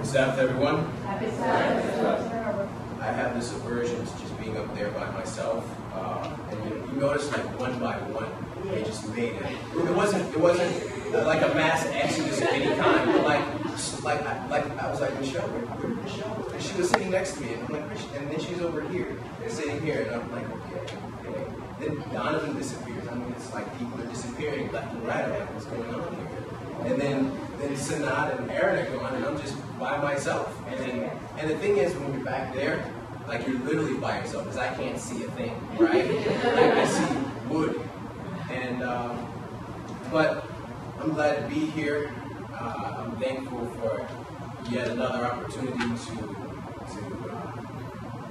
Sabbath, everyone. Happy Sabbath. I have this aversion to just being up there by myself. And you notice, like, one by one, they just made it. It wasn't like a mass exodus of any kind, but I was like, Michelle, where Michelle? And she was sitting next to me, and I'm like, and then she's over here, and sitting here, and I'm like, okay. Then Donovan disappears. I mean, it's like people are disappearing left and right. I'm like, what's going on here? And then Sanad and Aaron are gone, and I'm just by myself. And the thing is, when you're back there, like, you're literally by yourself, because I can't see a thing, right? Like, I see wood. And but I'm glad to be here. I'm thankful for yet another opportunity to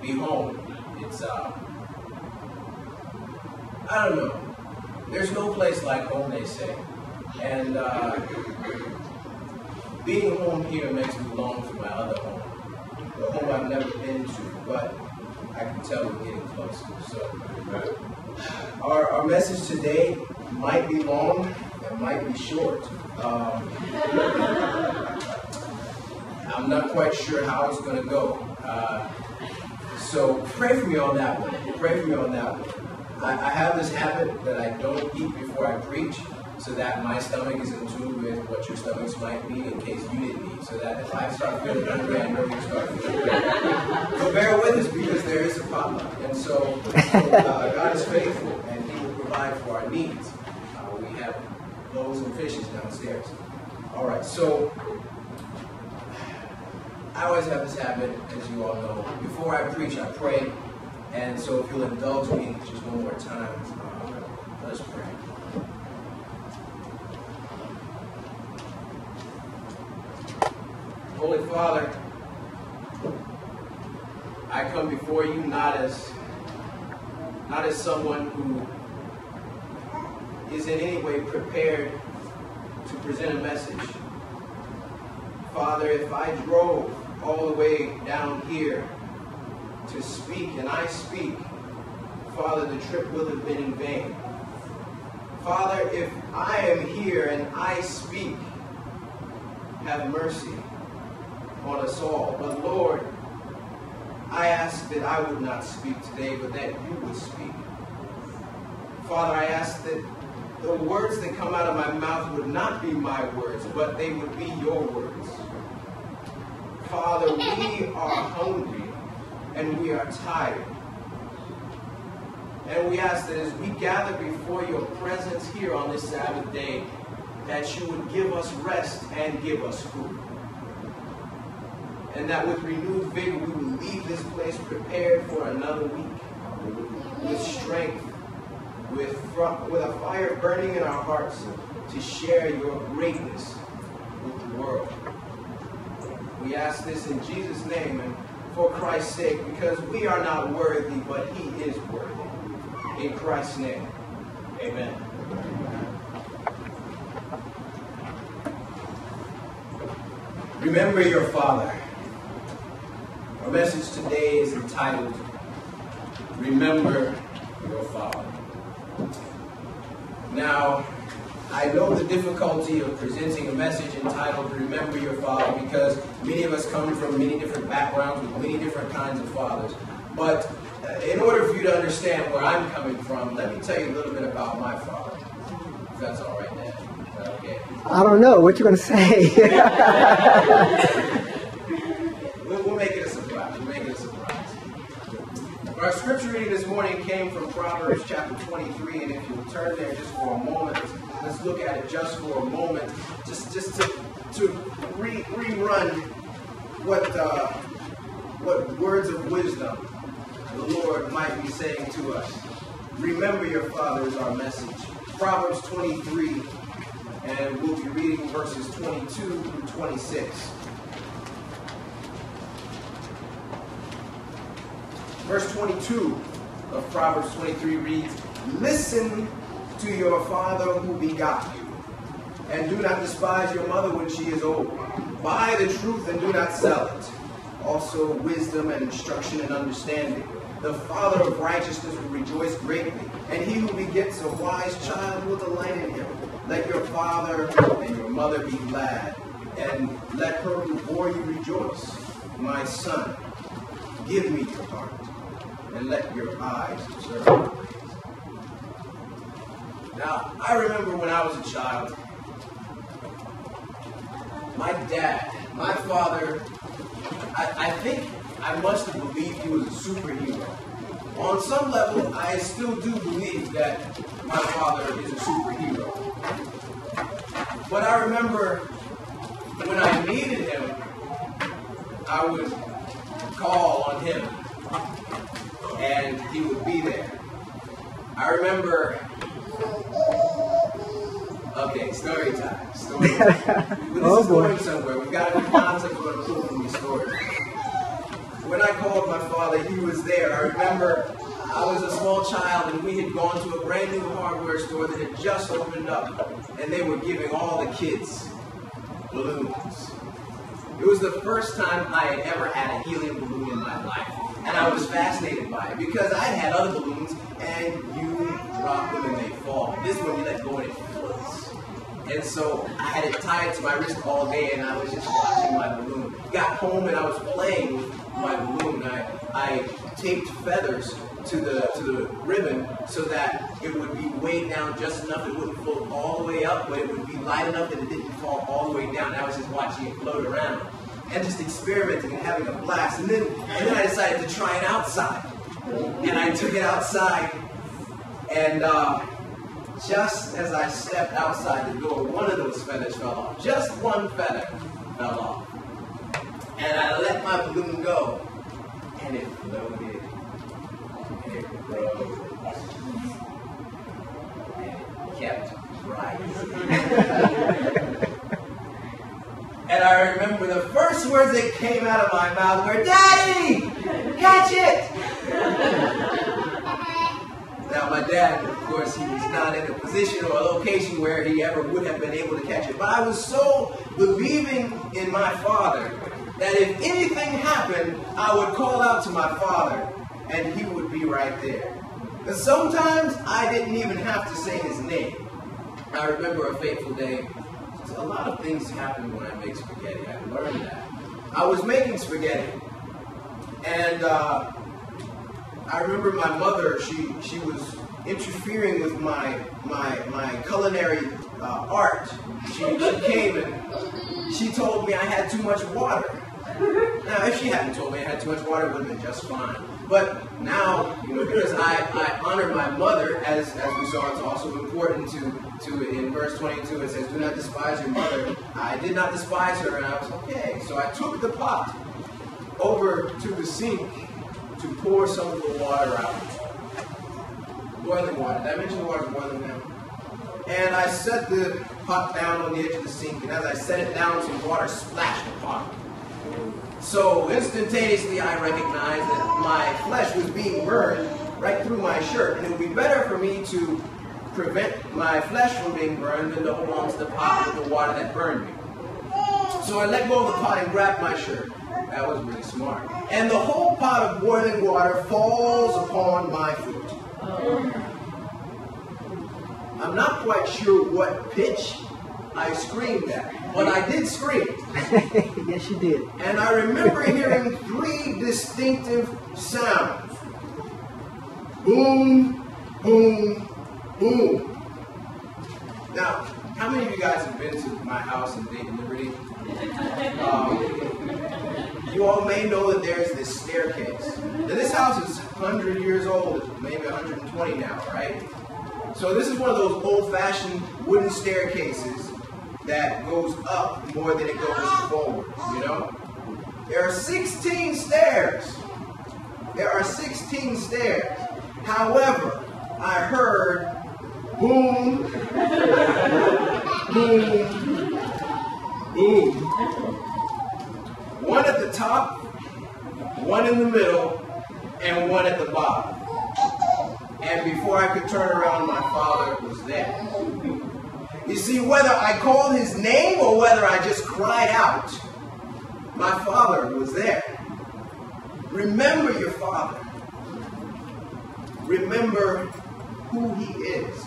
be home. It's I don't know. There's no place like home, they say. And being home here makes me long for my other home, the home I've never been to, but I can tell we're getting closer. So our message today might be long and might be short. I'm not quite sure how it's going to go. So pray for me on that one. Pray for me on that one. I have this habit that I don't eat before I preach, so that my stomach is in tune with what your stomachs might be in case you didn't eat, so that if I start feeling hungry, I know you start feeling hungry. So bear with us, because there is a problem. And so God is faithful, and He will provide for our needs. We have loaves and fishes downstairs. All right, so I always have this habit, as you all know. Before I preach, I pray. And so if you'll indulge me just one more time, let us pray. Holy Father, I come before you not as someone who is in any way prepared to present a message. Father, if I drove all the way down here to speak, and I speak, Father, the trip will have been in vain. Father, if I am here and I speak, have mercy on us all. But Lord, I ask that I would not speak today, but that you would speak. Father, I ask that the words that come out of my mouth would not be my words, but they would be your words. Father, we are hungry and we are tired. And we ask that as we gather before your presence here on this Sabbath day, that you would give us rest and give us food. And that with renewed vigor we will leave this place prepared for another week, with strength, with a fire burning in our hearts to share your greatness with the world. We ask this in Jesus' name and for Christ's sake, because we are not worthy, but He is worthy. In Christ's name, amen. Remember your Father. Our message today is entitled, Remember Your Father. Now, I know the difficulty of presenting a message entitled Remember Your Father, because many of us come from many different backgrounds with many different kinds of fathers. But in order for you to understand where I'm coming from, let me tell you a little bit about my father. If that's all right, Dad. Is that okay? I don't know. What you going to say? We'll make it a surprise. We'll make it a surprise. Our scripture reading this morning came from Proverbs chapter 23, and if you'll turn there just for a moment, let's look at it just for a moment, just to rerun what words of wisdom the Lord might be saying to us. Remember your father is our message. Proverbs 23, and we'll be reading verses 22 through 26. Verse 22 of Proverbs 23 reads, Listen to your father who begot you, and do not despise your mother when she is old. Buy the truth and do not sell it. Also wisdom and instruction and understanding. The father of righteousness will rejoice greatly, and he who begets a wise child will delight in him. Let your father and your mother be glad, and let her who bore you rejoice. My son, give me your heart, and let your eyes observe my ways. Now, I remember when I was a child, my dad, my father, I think I must have believed he was a superhero. On some level, I still do believe that my father is a superhero. But I remember when I needed him, I would call on him, and he would be there. I remember, okay, story time. Story time. This is going somewhere. We've got a new concept we're going to pull from these stories. When I called my father, he was there. I remember I was a small child, and we had gone to a brand new hardware store that had just opened up, and they were giving all the kids balloons. It was the first time I had ever had a helium balloon in my life, and I was fascinated by it because I had other balloons, and you drop them and they fall. This one you let go and it floats. And so I had it tied to my wrist all day, and I was just watching my balloon. Got home and I was playing with my balloon. I taped feathers to the ribbon so that it would be weighed down just enough. It wouldn't float all the way up, but it would be light enough that it didn't fall all the way down. I was just watching it float around and just experimenting and having a blast. And then I decided to try it outside. And I took it outside, and just as I stepped outside the door, one of those feathers fell off. Just one feather fell off. And I let my balloon go, and it floated, and it rose, and it kept rising. And I remember the first words that came out of my mouth were, "Daddy, catch it!" Now, my dad, of course, he was not in a position or a location where he ever would have been able to catch it. But I was so believing in my father that if anything happened, I would call out to my father, and he would be right there. And sometimes I didn't even have to say his name. I remember a fateful day. A lot of things happen when I make spaghetti. I learned that. I was making spaghetti, and I remember my mother, she was interfering with my culinary art. She came and she told me I had too much water. Now, if she hadn't told me I had too much water, it would have been just fine. But now, because I honor my mother, as we saw, it's also important to in verse 22, it says, "Do not despise your mother." I did not despise her, and I was okay. So I took the pot over to the sink to pour some of the water out. Boiling water. Did I mention the water boiling now? And I set the pot down on the edge of the sink, and as I set it down, some water splashed the pot. So instantaneously I recognized that my flesh was being burned right through my shirt, and it would be better for me to prevent my flesh from being burned than to hold on to the pot with the water that burned me. So I let go of the pot and grabbed my shirt. That was really smart. And the whole pot of boiling water falls upon my foot. I'm not quite sure what pitch I screamed at, but I did scream. Yes, you did. And I remember hearing three distinctive sounds. Boom, boom, boom. Now, how many of you guys have been to my house in Dayton Liberty? You all may know that there's this staircase. Now, this house is 100 years old, maybe 120 now, right? So this is one of those old-fashioned wooden staircases that goes up more than it goes forward, There are 16 stairs. There are 16 stairs. However, I heard boom, boom, boom. One at the top, one in the middle, and one at the bottom. And before I could turn around, my father was there. You see, whether I called his name or whether I just cried out, my father was there. Remember your father. Remember who he is.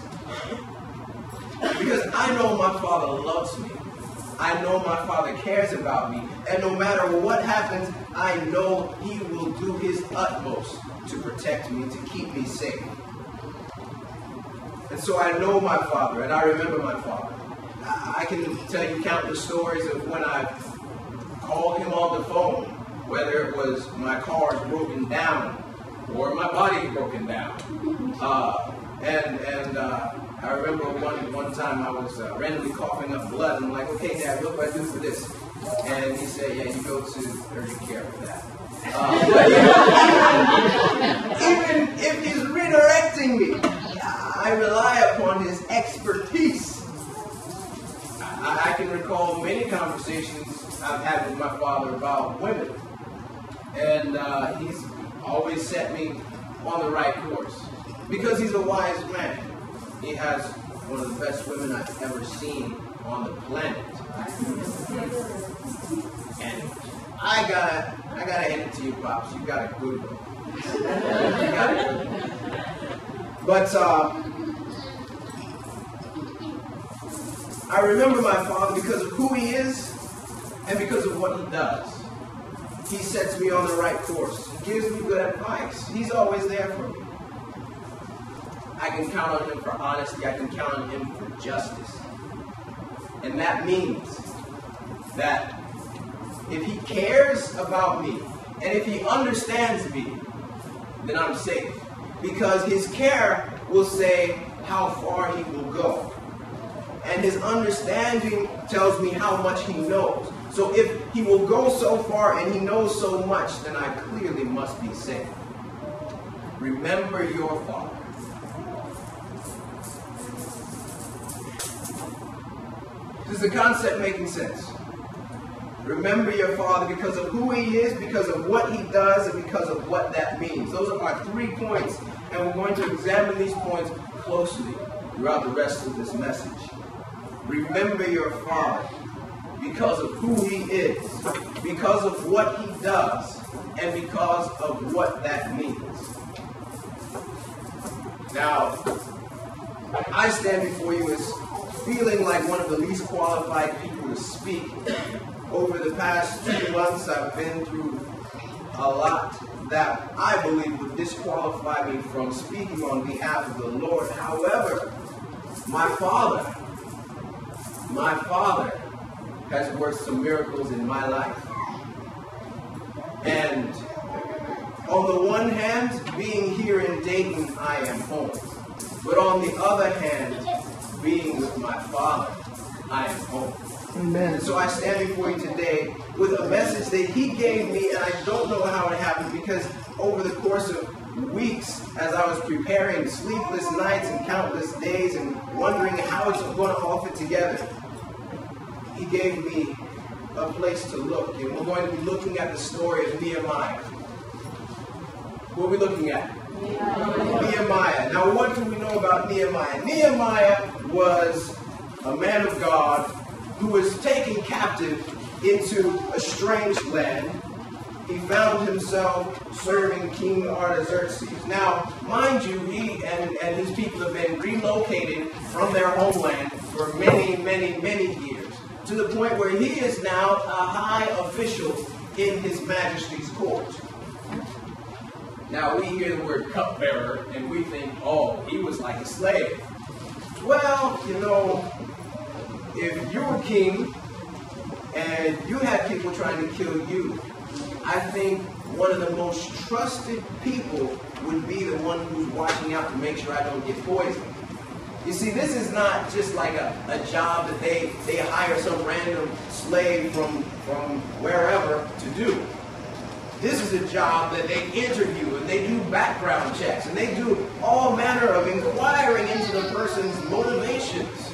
Because I know my father loves me. I know my Father cares about me. And no matter what happens, I know He will do His utmost to protect me, to keep me safe. And so I know my Father, and I remember my Father. I can tell you countless stories of when I've called Him on the phone, whether it was my car's broken down or my body's broken down. I remember one time I was randomly coughing up blood, and I'm like, okay, Dad, what do I do for this? And he said, yeah, you go to urgent care for that. Even if He's redirecting me, I rely upon His expertise. I can recall many conversations I've had with my Father about women. And He's always set me on the right course. Because He's a wise man. He has one of the best women I've ever seen on the planet. And I gotta hand it to you, Pops. You got a good one. You got a good one. But I remember my Father because of who He is and because of what He does. He sets me on the right course. He gives me good advice. He's always there for me. I can count on Him for honesty. I can count on Him for justice. And that means that if He cares about me and if He understands me, then I'm safe. Because His care will say how far He will go. And His understanding tells me how much He knows. So if He will go so far and He knows so much, then I clearly must be safe. Remember your Father. Is the concept making sense? Remember your Father because of who He is, because of what He does, and because of what that means. Those are our 3 points, and we're going to examine these points closely throughout the rest of this message. Remember your Father because of who He is, because of what He does, and because of what that means. Now, I stand before you as feeling like one of the least qualified people to speak. Over the past 2 months, I've been through a lot that I believe would disqualify me from speaking on behalf of the Lord. However, my Father has worked some miracles in my life. And on the one hand, being here in Dayton, I am home. But on the other hand, being with my Father, I am home. Amen. And so I stand before you today with a message that He gave me, and I don't know how it happened because over the course of weeks, as I was preparing, sleepless nights and countless days and wondering how it's going to all fit together, He gave me a place to look. And we're going to be looking at the story of Nehemiah. What are we looking at? Nehemiah. Now, what do we know about Nehemiah? Nehemiah was a man of God who was taken captive into a strange land. He found himself serving King Artaxerxes. Now, mind you, he and his people have been relocated from their homeland for many, many, many years, to the point where he is now a high official in His Majesty's court. Now, we hear the word cupbearer, and we think, oh, he was like a slave. Well, you know, if you were king and you had people trying to kill you, I think one of the most trusted people would be the one who's watching out to make sure I don't get poisoned. You see, this is not just like a job that they hire some random slave from wherever to do. This is a job that they interview and they do background checks and they do all manner of inquiring into the person's motivations.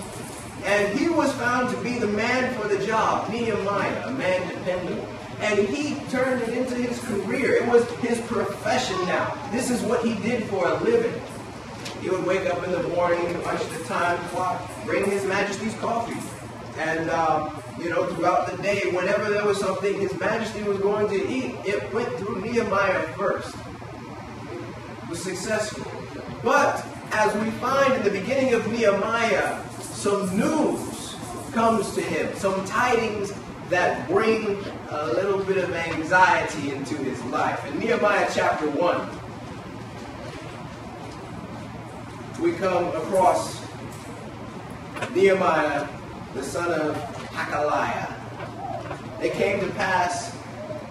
And he was found to be the man for the job, Nehemiah, a man dependable. And he turned it into his career. It was his profession now. This is what he did for a living. He would wake up in the morning, punch the time clock, bring His Majesty's coffee. And, throughout the day, whenever there was something His Majesty was going to eat, it went through Nehemiah first. It was successful. But, as we find in the beginning of Nehemiah, some news comes to him. Some tidings that bring a little bit of anxiety into his life. In Nehemiah chapter 1, we come across Nehemiah, the son of Hakaliah. It came to pass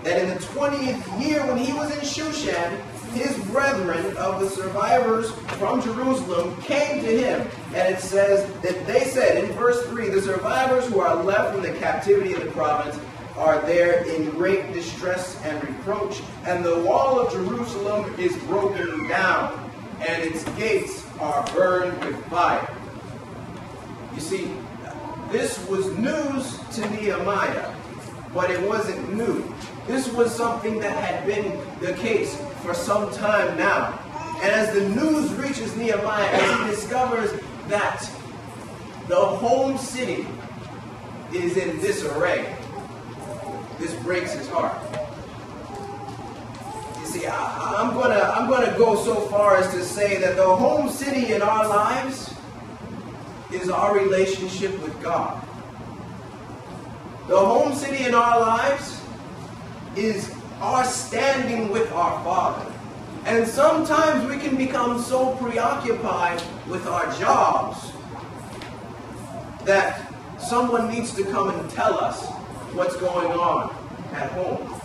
that in the 20th year when he was in Shushan, his brethren of the survivors from Jerusalem came to him. And it says that they said in verse 3, the survivors who are left from the captivity of the province are there in great distress and reproach. And the wall of Jerusalem is broken down, and its gates are burned with fire. You see, this was news to Nehemiah, but it wasn't new. This was something that had been the case for some time now. And as the news reaches Nehemiah, as he discovers that the home city is in disarray, this breaks his heart. You see, I'm gonna go so far as to say that the home city in our lives is our relationship with God. The home city in our lives is our standing with our Father. And sometimes we can become so preoccupied with our jobs that someone needs to come and tell us what's going on at home.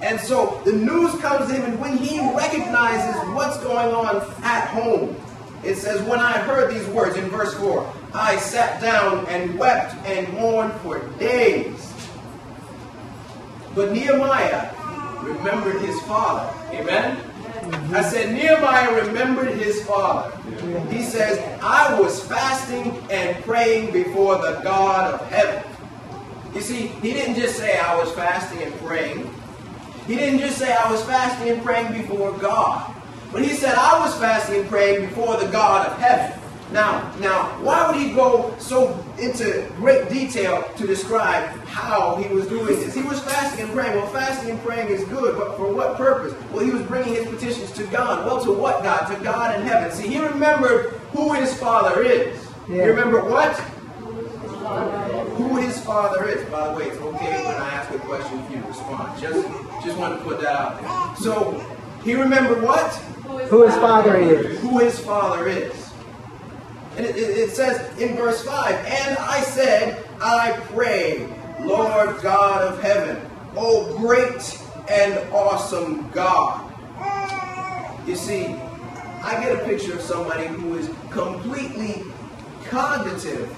And so the news comes to him, and when he recognizes what's going on at home, it says, when I heard these words in verse 4, I sat down and wept and mourned for days. But Nehemiah remembered his father. Amen? I said, Nehemiah remembered his father. He says, I was fasting and praying before the God of heaven. You see, he didn't just say I was fasting and praying. He didn't just say I was fasting and praying before God. But he said, I was fasting and praying before the God of heaven. Now, why would he go so into great detail to describe how he was doing this? He was fasting and praying. Well, fasting and praying is good, but for what purpose? Well, he was bringing his petitions to God. Well, to what God? To God in heaven. See, he remembered who his father is. Yeah. You remember what? Who his father is. By the way, it's okay when I ask a question if you respond. Just want to put that out there. So, he remembered what? Who his father is. Who his father is. And it says in verse 5, and I said, I pray, Lord God of heaven, O great and awesome God. You see, I get a picture of somebody who is completely cognitive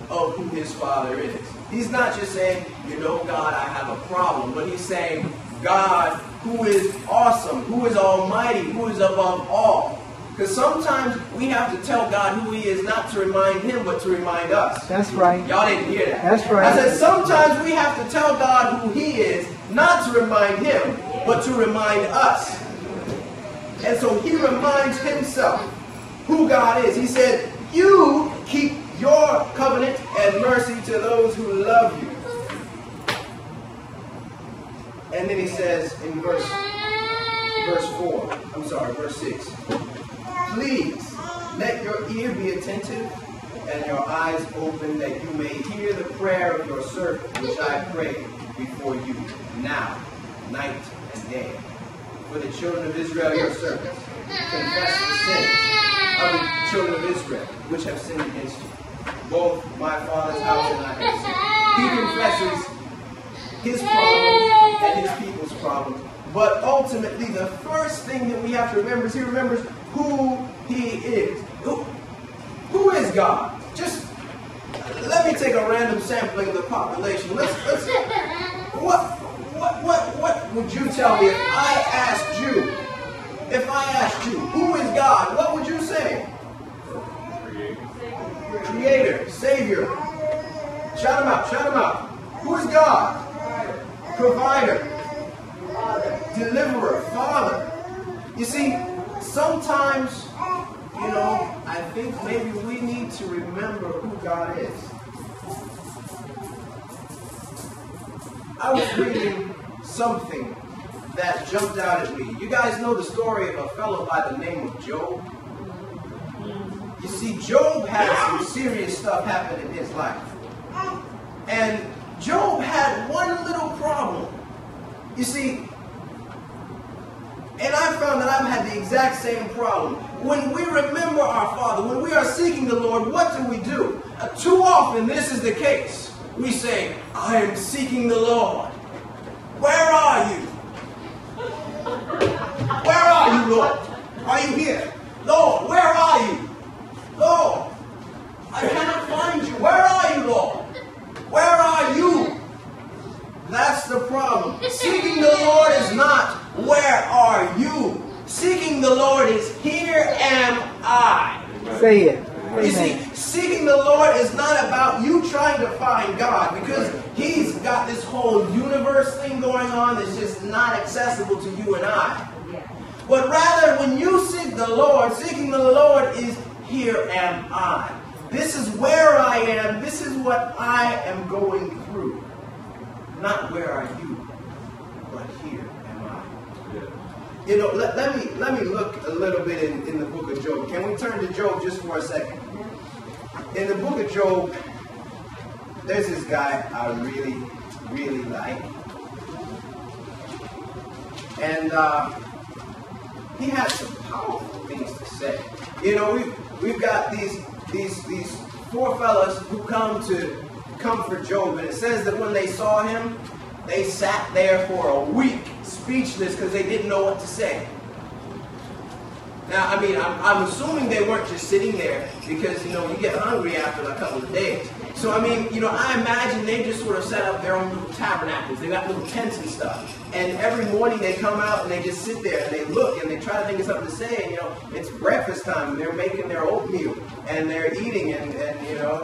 of who his father is. He's not just saying, you know, God, I have a problem, but he's saying, God, who is awesome, who is almighty, who is above all. Because sometimes we have to tell God who he is, not to remind him, but to remind us. That's right. Y'all didn't hear that. That's right. I said sometimes we have to tell God who he is, not to remind him, but to remind us. And so he reminds himself who God is. He said, you keep your covenant and mercy to those who love you. And then he says in verse 6, please let your ear be attentive and your eyes open, that you may hear the prayer of your servant, which I pray before you now, night and day. For the children of Israel, your servants, confess the sins of the children of Israel, which have sinned against you. Both my father's house and I have sinned. He confesses his problem and his people's problem. But ultimately, the first thing that we have to remember is he remembers who he is. Who is God? Just let me take a random sampling of the population. What would you tell me if I asked you? If I asked you, who is God? What would you say? Creator, Savior. Shout him out, shout him out. Who is God? Provider, Deliverer, Father. You see, sometimes, you know, I think maybe we need to remember who God is. I was reading something that jumped out at me. You guys know the story of a fellow by the name of Job? You see, Job had some serious stuff happen in his life. And Job had one little problem. You see, and I found that I've had the exact same problem. When we remember our Father, when we are seeking the Lord, what do? Too often this is the case. We say, I am seeking the Lord. Where are you? Where are you, Lord? Are you here? Lord, where are you? Lord, I cannot find you. Where are you, Lord? Where are you? That's the problem. Seeking the Lord is not, where are you? Seeking the Lord is, here am I. Say it. You see, seeking the Lord is not about you trying to find God, because He's got this whole universe thing going on that's just not accessible to you and I. But rather, when you seek the Lord, seeking the Lord is, here am I. This is where I am. This is what I am going through. Not where are you, but here am I. You know, let me look a little bit in the book of Job. Can we turn to Job just for a second? In the book of Job, there's this guy I really, really like. And he has some powerful things to say. You know, we've got these four fellas who come to comfort Job, and it says that when they saw him, they sat there for a week, speechless, because they didn't know what to say. Now, I mean, I'm assuming they weren't just sitting there because, you know, you get hungry after a couple of days. So, I mean, you know, I imagine they just sort of set up their own little tabernacles. They got little tents and stuff. And every morning they come out and they just sit there and they look and they try to think of something to say. And, you know, it's breakfast time and they're making their oatmeal and they're eating and you know,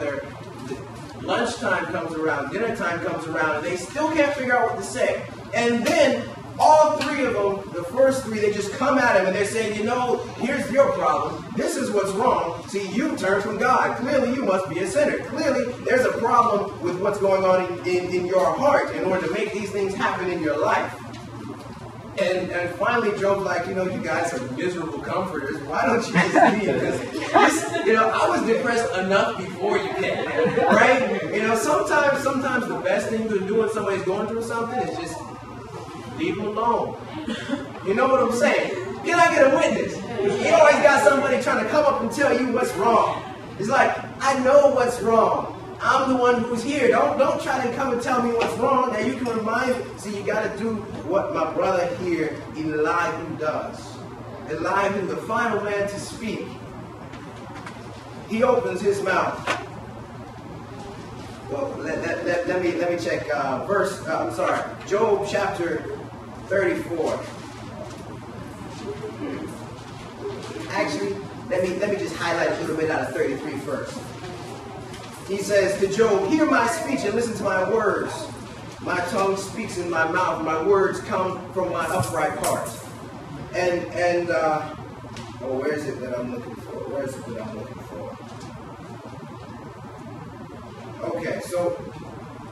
lunchtime comes around, dinner time comes around, and they still can't figure out what to say. And then all three of them, the first three, they just come at him and they're saying, you know, here's your problem. This is what's wrong. See, you turned from God. Clearly, you must be a sinner. Clearly, there's a problem with what's going on in your heart in order to make these things happen in your life. And finally, Job's like, you know, you guys are miserable comforters. Why don't you just leave? Because, you know, I was depressed enough before you came, right? You know, sometimes the best thing to do when somebody's going through something is just leave them alone. You know what I'm saying? Can I get a witness? You always got somebody trying to come up and tell you what's wrong. It's like, I know what's wrong. I'm the one who's here. Don't try to come and tell me what's wrong. Now you can remind me. See, you got to do what my brother here, Elihu, does. Elihu, the final man to speak. He opens his mouth. Well, let me check Job chapter 34. Actually, let me just highlight a little bit out of 33 first. He says to Job, hear my speech and listen to my words. My tongue speaks in my mouth. My words come from my upright heart. Where is it that I'm looking for? Okay, so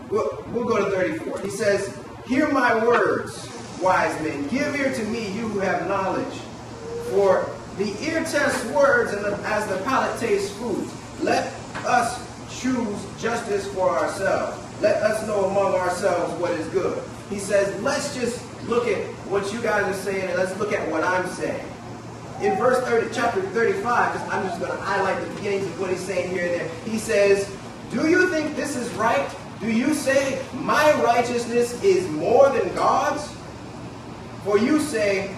we'll go to 34. He says, hear my words, wise men. Give ear to me, you who have knowledge. For the ear tests words as the palate tastes food. Let us choose justice for ourselves. Let us know among ourselves what is good. He says, let's just look at what you guys are saying and let's look at what I'm saying. In verse 30, chapter 35, I'm just going to highlight the beginnings of what he's saying here and there. He says, do you think this is right? Do you say, my righteousness is more than God's? For you say,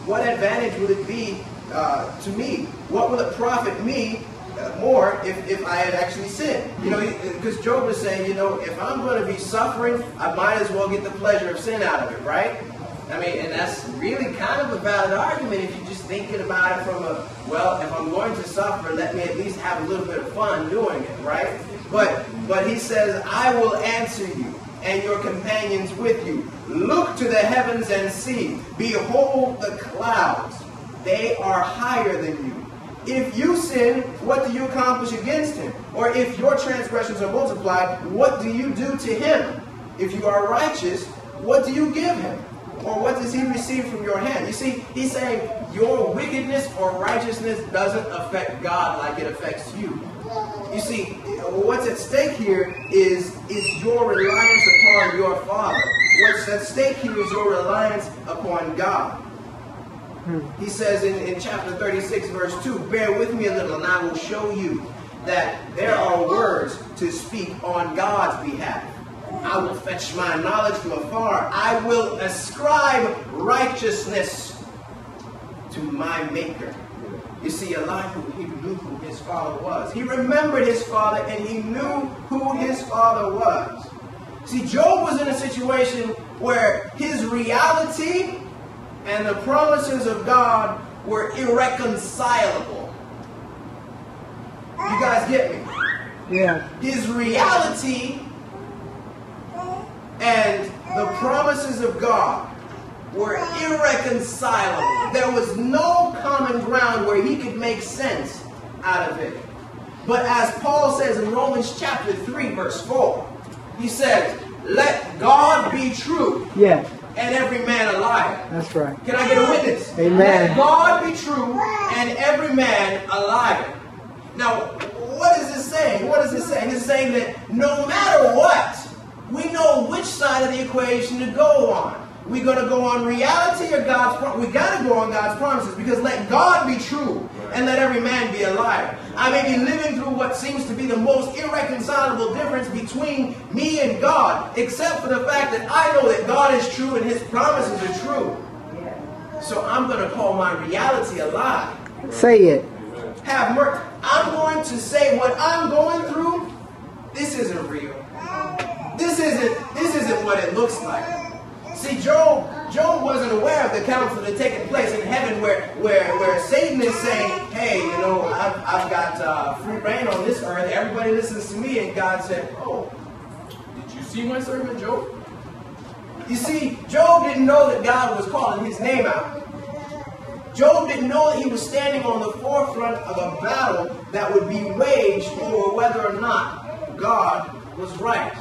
what advantage would it be to me? What will it profit me more if I had actually sinned? You know, because Job is saying, you know, if I'm going to be suffering, I might as well get the pleasure of sin out of it, right? I mean, and that's really kind of a valid argument if you're just thinking about it from a, well, if I'm going to suffer, let me at least have a little bit of fun doing it, right? But he says, I will answer you and your companions with you. Look to the heavens and see. Behold the clouds. They are higher than you. If you sin, what do you accomplish against him? Or if your transgressions are multiplied, what do you do to him? If you are righteous, what do you give him? Or what does he receive from your hand? You see, he's saying your wickedness or righteousness doesn't affect God like it affects you. You see, what's at stake here is your reliance upon your Father. What's at stake here is your reliance upon God. He says in chapter 36, verse 2, bear with me a little and I will show you that there are words to speak on God's behalf. I will fetch my knowledge from afar. I will ascribe righteousness to my Maker. You see, Elihu, he knew who his father was. He remembered his father and he knew who his father was. See, Job was in a situation where his reality and the promises of God were irreconcilable. You guys get me? Yeah. His reality and the promises of God were irreconcilable. There was no common ground where he could make sense out of it. But as Paul says in Romans chapter 3, verse 4, he says, let God be true. Yeah. And every man a liar. That's right. Can I get a witness? Amen. Let God be true and every man a liar. Now, what is this saying? What is this saying? It's saying that no matter what, we know which side of the equation to go on. We're going to go on reality or God's promise. We got to go on God's promises because let God be true and let every man be a liar. I may be living through what seems to be the most irreconcilable difference between me and God, except for the fact that I know that God is true and his promises are true. So I'm going to call my reality a lie. Say it. Have mercy. I'm going to say what I'm going through, this isn't real. This isn't what it looks like. See, Job wasn't aware of the council that had taken place in heaven where Satan is saying, hey, you know, I've got free reign on this earth. Everybody listens to me. And God said, oh, did you see my servant Job? You see, Job didn't know that God was calling his name out. Job didn't know that he was standing on the forefront of a battle that would be waged over whether or not God was right.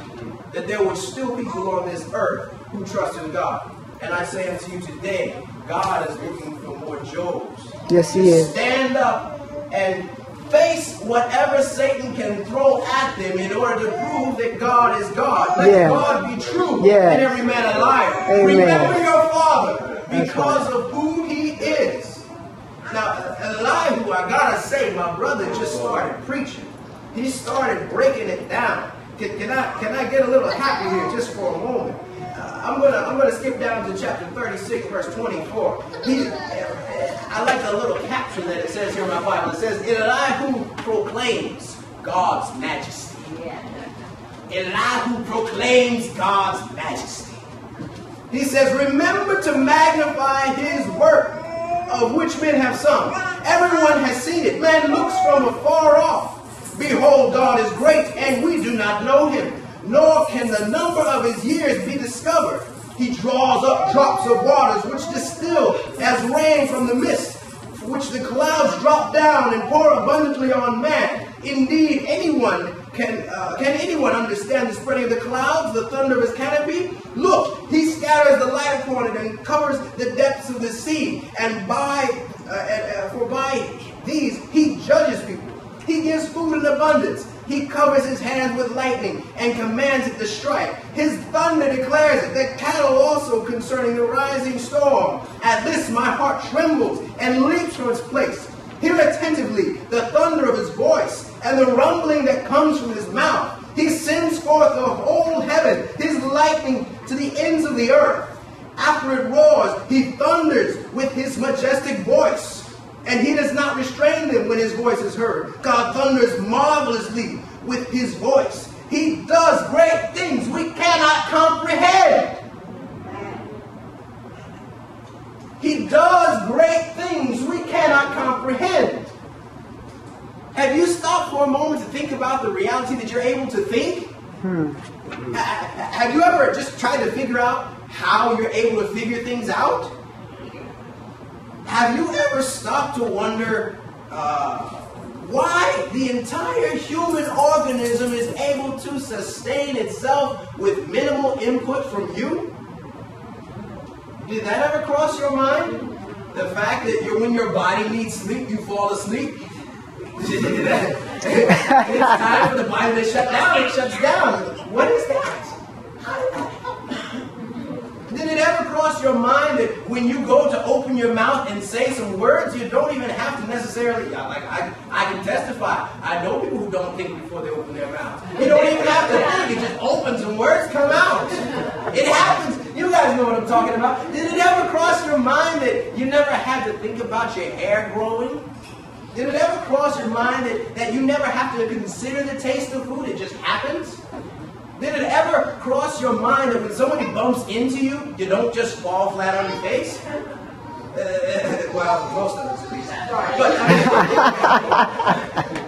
That there were still people on this earth who trust in God. And I say unto you today, God is looking for more Jobs. Yes, he is. Stand up and face whatever Satan can throw at them in order to prove that God is God. Let God be true and every man a liar. Amen. Remember your father because of who he is. Now, Elihu, I gotta say, my brother just started preaching. He started breaking it down. Can I get a little happy here just for a moment? I'm gonna skip down to chapter 36, verse 24. I like the little caption that it says here in my Bible. It says, Elihu proclaims God's majesty. Elihu proclaims God's majesty. He says, remember to magnify his work, of which men have sung. Everyone has seen it. Man looks from afar off. Behold, God is great, and we do not know him, nor can the number of his years be discovered. He draws up drops of waters, which distill as rain from the mist, which the clouds drop down and pour abundantly on man. Indeed, can anyone understand the spreading of the clouds, the thunder of his canopy? Look, he scatters the light upon it and covers the depths of the sea, and by these he judges people. He gives food in abundance. He covers his hands with lightning and commands it to strike. His thunder declares it, the cattle also concerning the rising storm. At this my heart trembles and leaps from its place. Hear attentively the thunder of his voice and the rumbling that comes from his mouth. He sends forth the whole heaven, his lightning to the ends of the earth. After it roars, he thunders with his majestic voice. And he does not restrain them when his voice is heard. God thunders marvelously with his voice. He does great things we cannot comprehend. He does great things we cannot comprehend. Have you stopped for a moment to think about the reality that you're able to think? Have you ever just tried to figure out how you're able to figure things out? Have you ever stopped to wonder why the entire human organism is able to sustain itself with minimal input from you? Did that ever cross your mind? The fact that when your body needs sleep, you fall asleep? It's time for the body to shut down. It shuts down. What is that? How did that happen? Did it ever cross your mind that when you go to open your mouth and say some words, you don't even have to necessarily, I can testify. I know people who don't think before they open their mouths. You don't even have to think. It just opens and words come out. It happens. You guys know what I'm talking about. Did it ever cross your mind that you never had to think about your hair growing? Did it ever cross your mind that you never have to consider the taste of food? It just happens? Did it ever cross your mind that when somebody bumps into you, you don't just fall flat on your face? Well, most of us at least.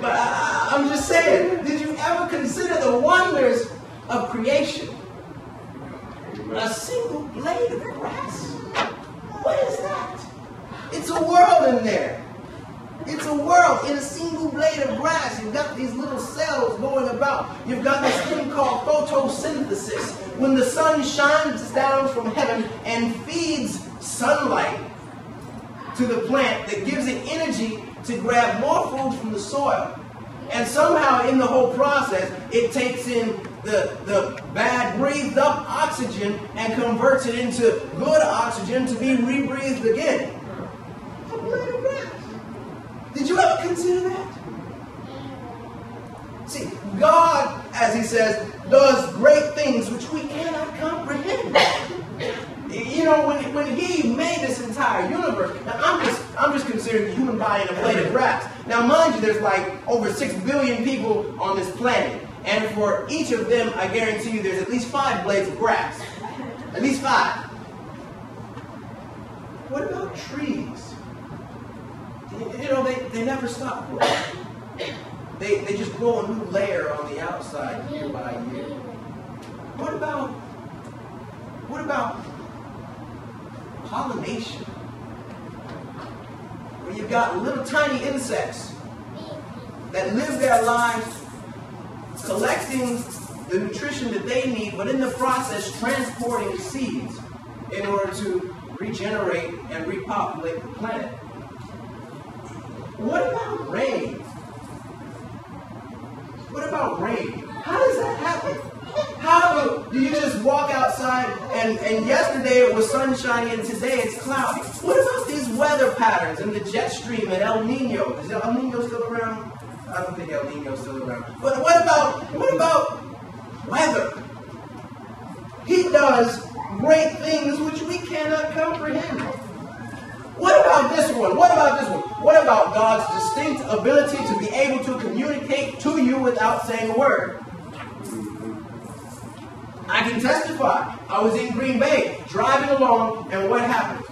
But I'm just saying, did you ever consider the wonders of creation? A single blade of grass? What is that? It's a world in there. It's a world in a single blade of grass. You've got these little cells going about. You've got this thing called photosynthesis. When the sun shines down from heaven and feeds sunlight to the plant that gives it energy to grab more food from the soil. And somehow in the whole process, it takes in the bad breathed up oxygen and converts it into good oxygen to be rebreathed again. A blade of grass. Did you ever consider that? See, God, as he says, does great things which we cannot comprehend. You know, when he made this entire universe, now I'm just considering the human body and a blade of grass. Now, mind you, there's like over 6 billion people on this planet. And for each of them, I guarantee you there's at least 5 blades of grass. At least 5. What about trees? You know, they never stop growing. They just grow a new layer on the outside year by year. What about pollination? Where you've got little tiny insects that live their lives collecting the nutrition that they need, but in the process transporting seeds in order to regenerate and repopulate the planet. What about rain? What about rain? How does that happen? How do you just walk outside and yesterday it was sunshiny and today it's cloudy? What about these weather patterns and the jet stream and El Nino? Is El Nino still around? I don't think El Nino's still around. But what about weather? He does great things which we cannot comprehend. What about this one? What about this one? What about God's distinct ability to be able to communicate to you without saying a word? I can testify. I was in Green Bay driving along, and what happened?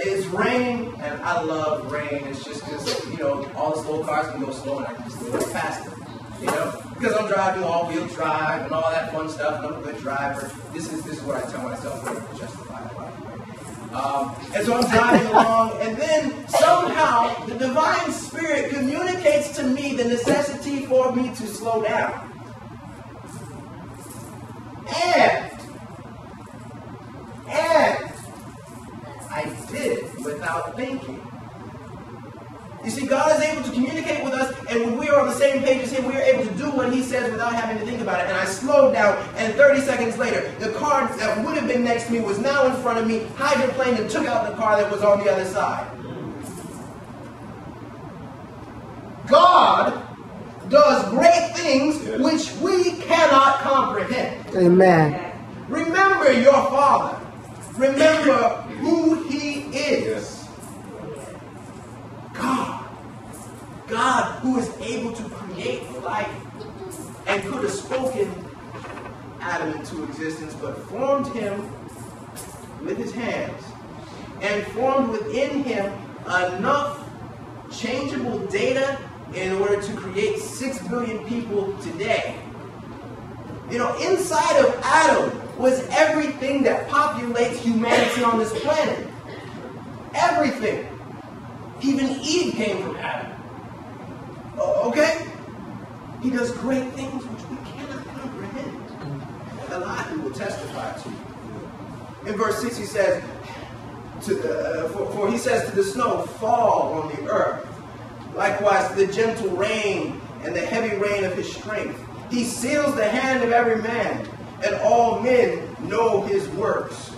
It's raining, and I love rain. It's just you know, all the slow cars can go slow, and I can just go faster. You know, because I'm driving all-wheel drive and all that fun stuff, and I'm a good driver. This is what I tell myself to justify it. And so I'm driving along, and then somehow the Divine Spirit communicates to me the necessity for me to slow down. And I did it without thinking. You see, God is able to communicate with us, and when we are on the same page as Him, we are able to do what He says without having to think about it. And I slowed down, and 30 seconds later, the car that would have been next to me was now in front of me, hydroplaned and took out the car that was on the other side. God does great things which we cannot comprehend. Amen. Remember your Father. Remember who He is. God who is able to create life and could have spoken Adam into existence, but formed him with His hands and formed within him enough changeable data in order to create 6 billion people today. You know, inside of Adam was everything that populates humanity on this planet. Everything. Even Eve came from Adam. Okay? He does great things which we cannot comprehend. Elihu will testify to. In verse 6 he says, For he says to the snow, fall on the earth. Likewise, the gentle rain and the heavy rain of his strength. He seals the hand of every man, and all men know his works.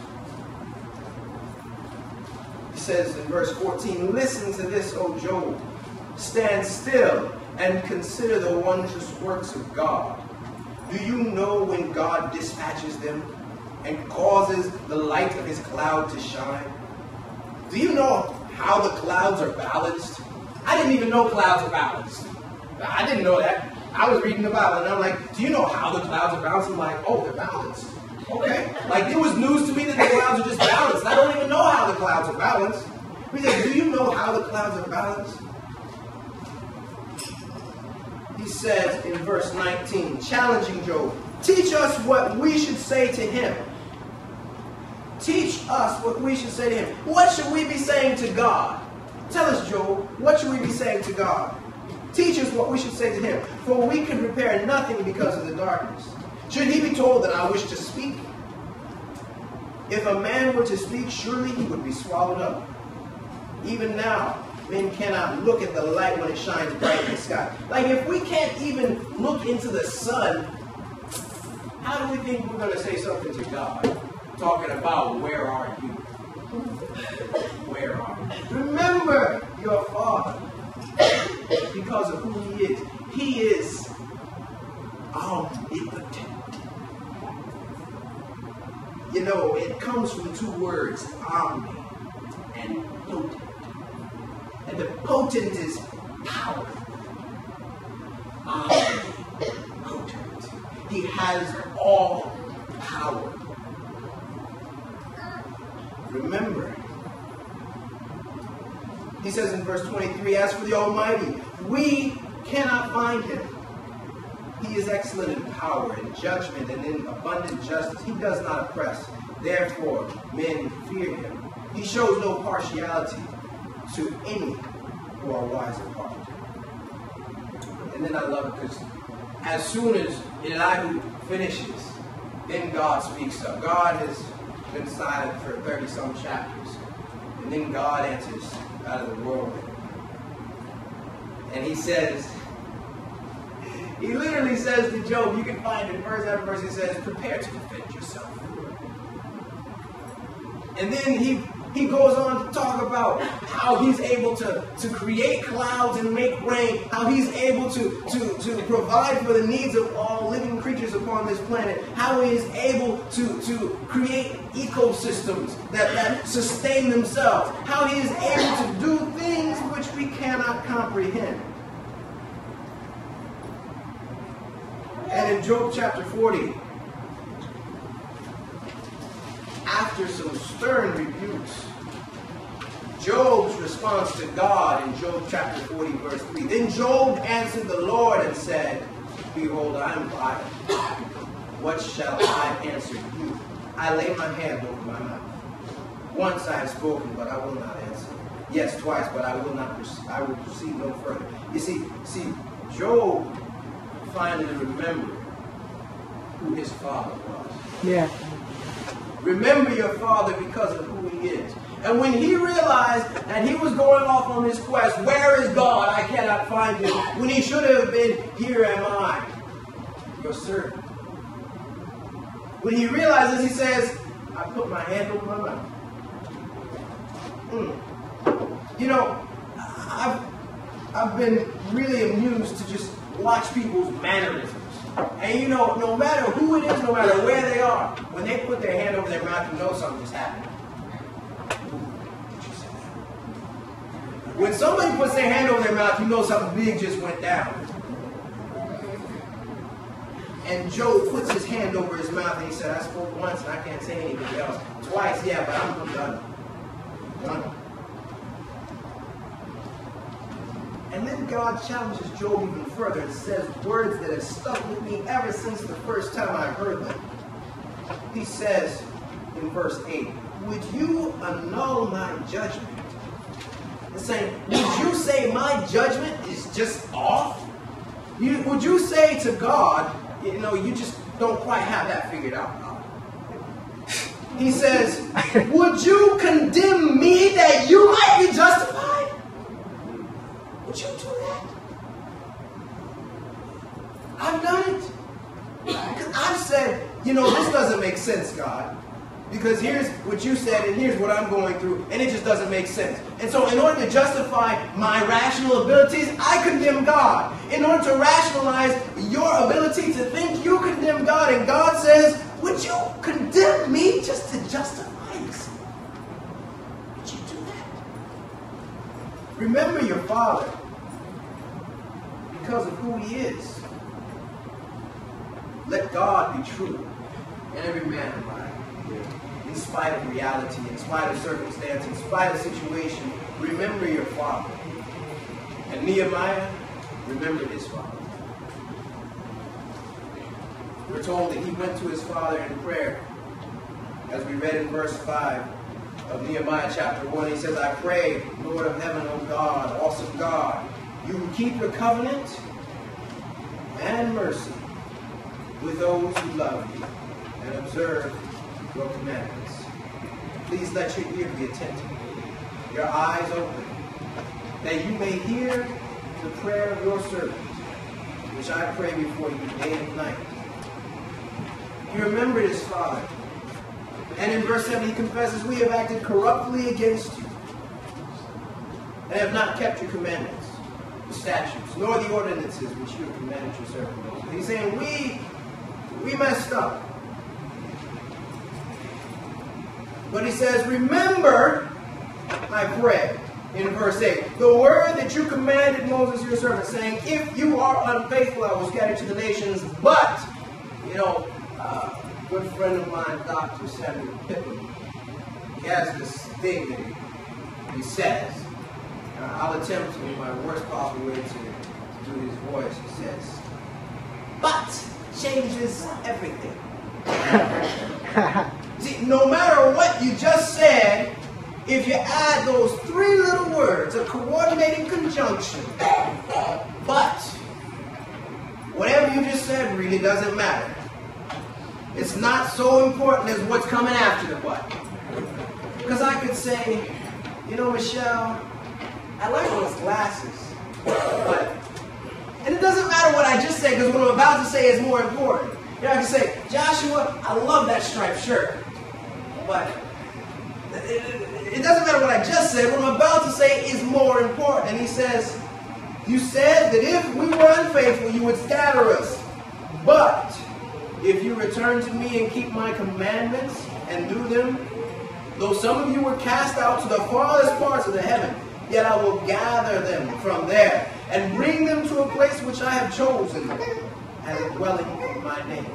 He says in verse 14, listen to this, O Job. Stand still and consider the wondrous works of God. Do you know when God dispatches them and causes the light of his cloud to shine? Do you know how the clouds are balanced? I didn't even know clouds are balanced. I didn't know that. I was reading the Bible and I'm like, do you know how the clouds are balanced? I'm like, oh, they're balanced. Okay. Like, it was news to me that the clouds are just balanced. I don't even know how the clouds are balanced. He said, do you know how the clouds are balanced? He says in verse 19, challenging Job, teach us what we should say to him. Teach us what we should say to him. What should we be saying to God? Tell us, Job, what should we be saying to God? Teach us what we should say to him, for we can prepare nothing because of the darkness. Should he be told that I wish to speak? If a man were to speak, surely he would be swallowed up. Even now, men cannot look at the light when it shines bright in the sky. Like, if we can't even look into the sun, how do we think we're going to say something to God? Talking about, where are you? Where are you? Remember your Father. Because of who he is. He is omnipotent. You know, it comes from two words, omni and potent. And the potent is power. Omnipotent. He has all power. Remember, he says in verse 23, as for the Almighty, we cannot find him. He is excellent in power, in judgment, and in abundant justice. He does not oppress. Therefore, men fear him. He shows no partiality to any who are wise at heart. And then I love it because as soon as Elihu finishes, then God speaks up. God has been silent for 30-some chapters. And then God enters out of the whirlwind. And he says, he literally says to Job, you can find it verse after verse, he says, prepare to defend yourself. And then he goes on to talk about how he's able to create clouds and make rain, how he's able to provide for the needs of all living creatures upon this planet, how he is able to create ecosystems that sustain themselves, how he is able to do things which we cannot comprehend. And in Job chapter 40, after some stern rebukes, Job's response to God in Job chapter 40 verse 3. Then Job answered the Lord and said, behold, I am vile. What shall I answer you? I lay my hand over my mouth. Once I have spoken, but I will not answer. Yes, twice, but I will proceed no further. You see, Job finally remembered who his father was. Yeah. Remember your father because of who he is. And when he realized that he was going off on this quest, where is God? I cannot find him. When he should have been, here am I, your servant. When he realizes, he says, I put my hand over my mouth. You know, I've been really amused to just watch people's mannerisms. And you know, no matter who it is, no matter where they are, when they put their hand over their mouth, you know something just happened. When somebody puts their hand over their mouth, you know something big just went down. And Job puts his hand over his mouth and he said, I spoke once and I can't say anything else. Twice, yeah, but I'm done. Done. And then God challenges Job even further and says words that have stuck with me ever since the first time I heard them. He says in verse 8, would you annul my judgment? He's saying, would you say my judgment is just off? Would you say to God, you know, you just don't quite have that figured out, God? He says, would you condemn you know, this doesn't make sense, God. Because here's what you said and here's what I'm going through, and it just doesn't make sense. And so in order to justify my rational abilities, I condemn God. In order to rationalize your ability to think, you condemn God. And God says, would you condemn me just to justify yourself? Would you do that? Remember your Father because of who He is. Let God be true and every man a liar. In spite of reality, in spite of circumstance, in spite of situation, remember your father. And Nehemiah remembered his father. We're told that he went to his father in prayer. As we read in verse 5 of Nehemiah chapter 1, he says, I pray, Lord of heaven, O God, awesome God, you will keep your covenant and mercy with those who love you and observe your commandments. Please let your ear be attentive, your eyes open, that you may hear the prayer of your servant, which I pray before you day and night. He remembered his father. And in verse 7 he confesses, we have acted corruptly against you, and have not kept your commandments, the statutes, nor the ordinances which you have commanded your servant Moses. He's saying, we messed up. But he says, remember, I pray, in verse 8, the word that you commanded Moses your servant, saying, if you are unfaithful, I will scatter to the nations. But, you know, a good friend of mine, Dr. Samuel Pittman, he has this thing that he says. I'll attempt in my worst possible way to do his voice. He says, but changes everything. See, no matter what you just said, if you add those three little words, a coordinating conjunction, but, whatever you just said really doesn't matter. It's not so important as what's coming after the but. Because I could say, you know, Michelle, I like those glasses, but, and it doesn't matter what I just said, because what I'm about to say is more important. You know, I can say, Joshua, I love that striped shirt. But it doesn't matter what I just said. What I'm about to say is more important. And he says, you said that if we were unfaithful, you would scatter us. But if you return to me and keep my commandments and do them, though some of you were cast out to the farthest parts of the heaven, yet I will gather them from there and bring them to a place which I have chosen as a dwelling for my name.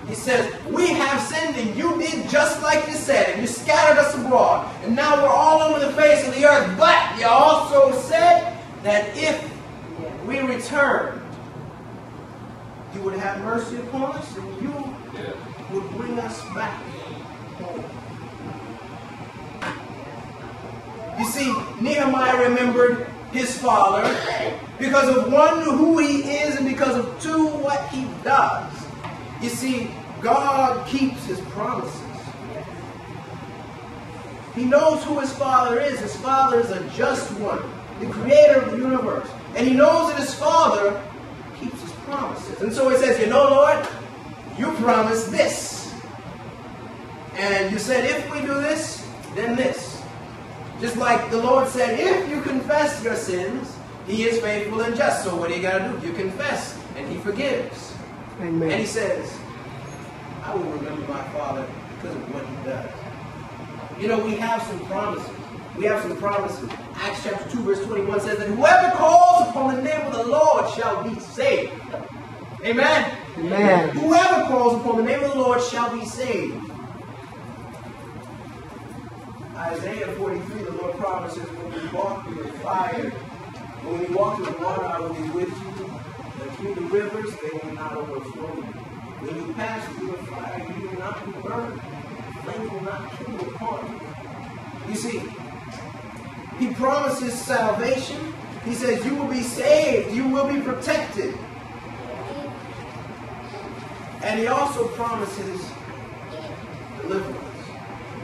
He says, we have sinned and you did just like you said, and you scattered us abroad, and now we're all over the face of the earth. But you also said that if we returned, you would have mercy upon us and you would bring us back home. You see, Nehemiah remembered his father because of one, who he is, and because of two, what he does. You see, God keeps his promises. He knows who his father is. His father is a just one, the creator of the universe. And he knows that his father keeps his promises. And so he says, you know, Lord, you promised this. And you said, if we do this, then this. Just like the Lord said, if you confess your sins, he is faithful and just. So what do you got to do? You confess, and he forgives. Amen. And he says, I will remember my father because of what he does. You know, we have some promises. We have some promises. Acts chapter 2 verse 21 says that whoever calls upon the name of the Lord shall be saved. Amen? Amen. Whoever calls upon the name of the Lord shall be saved. Isaiah 43, the Lord promises, when we walk through the fire, when we walk through the water, I will be with you. And through the rivers, they will not overflow you. When you pass through the fire, you will not be burned. The flame will not kindle upon you. You see, he promises salvation. He says you will be saved. You will be protected. And he also promises deliverance.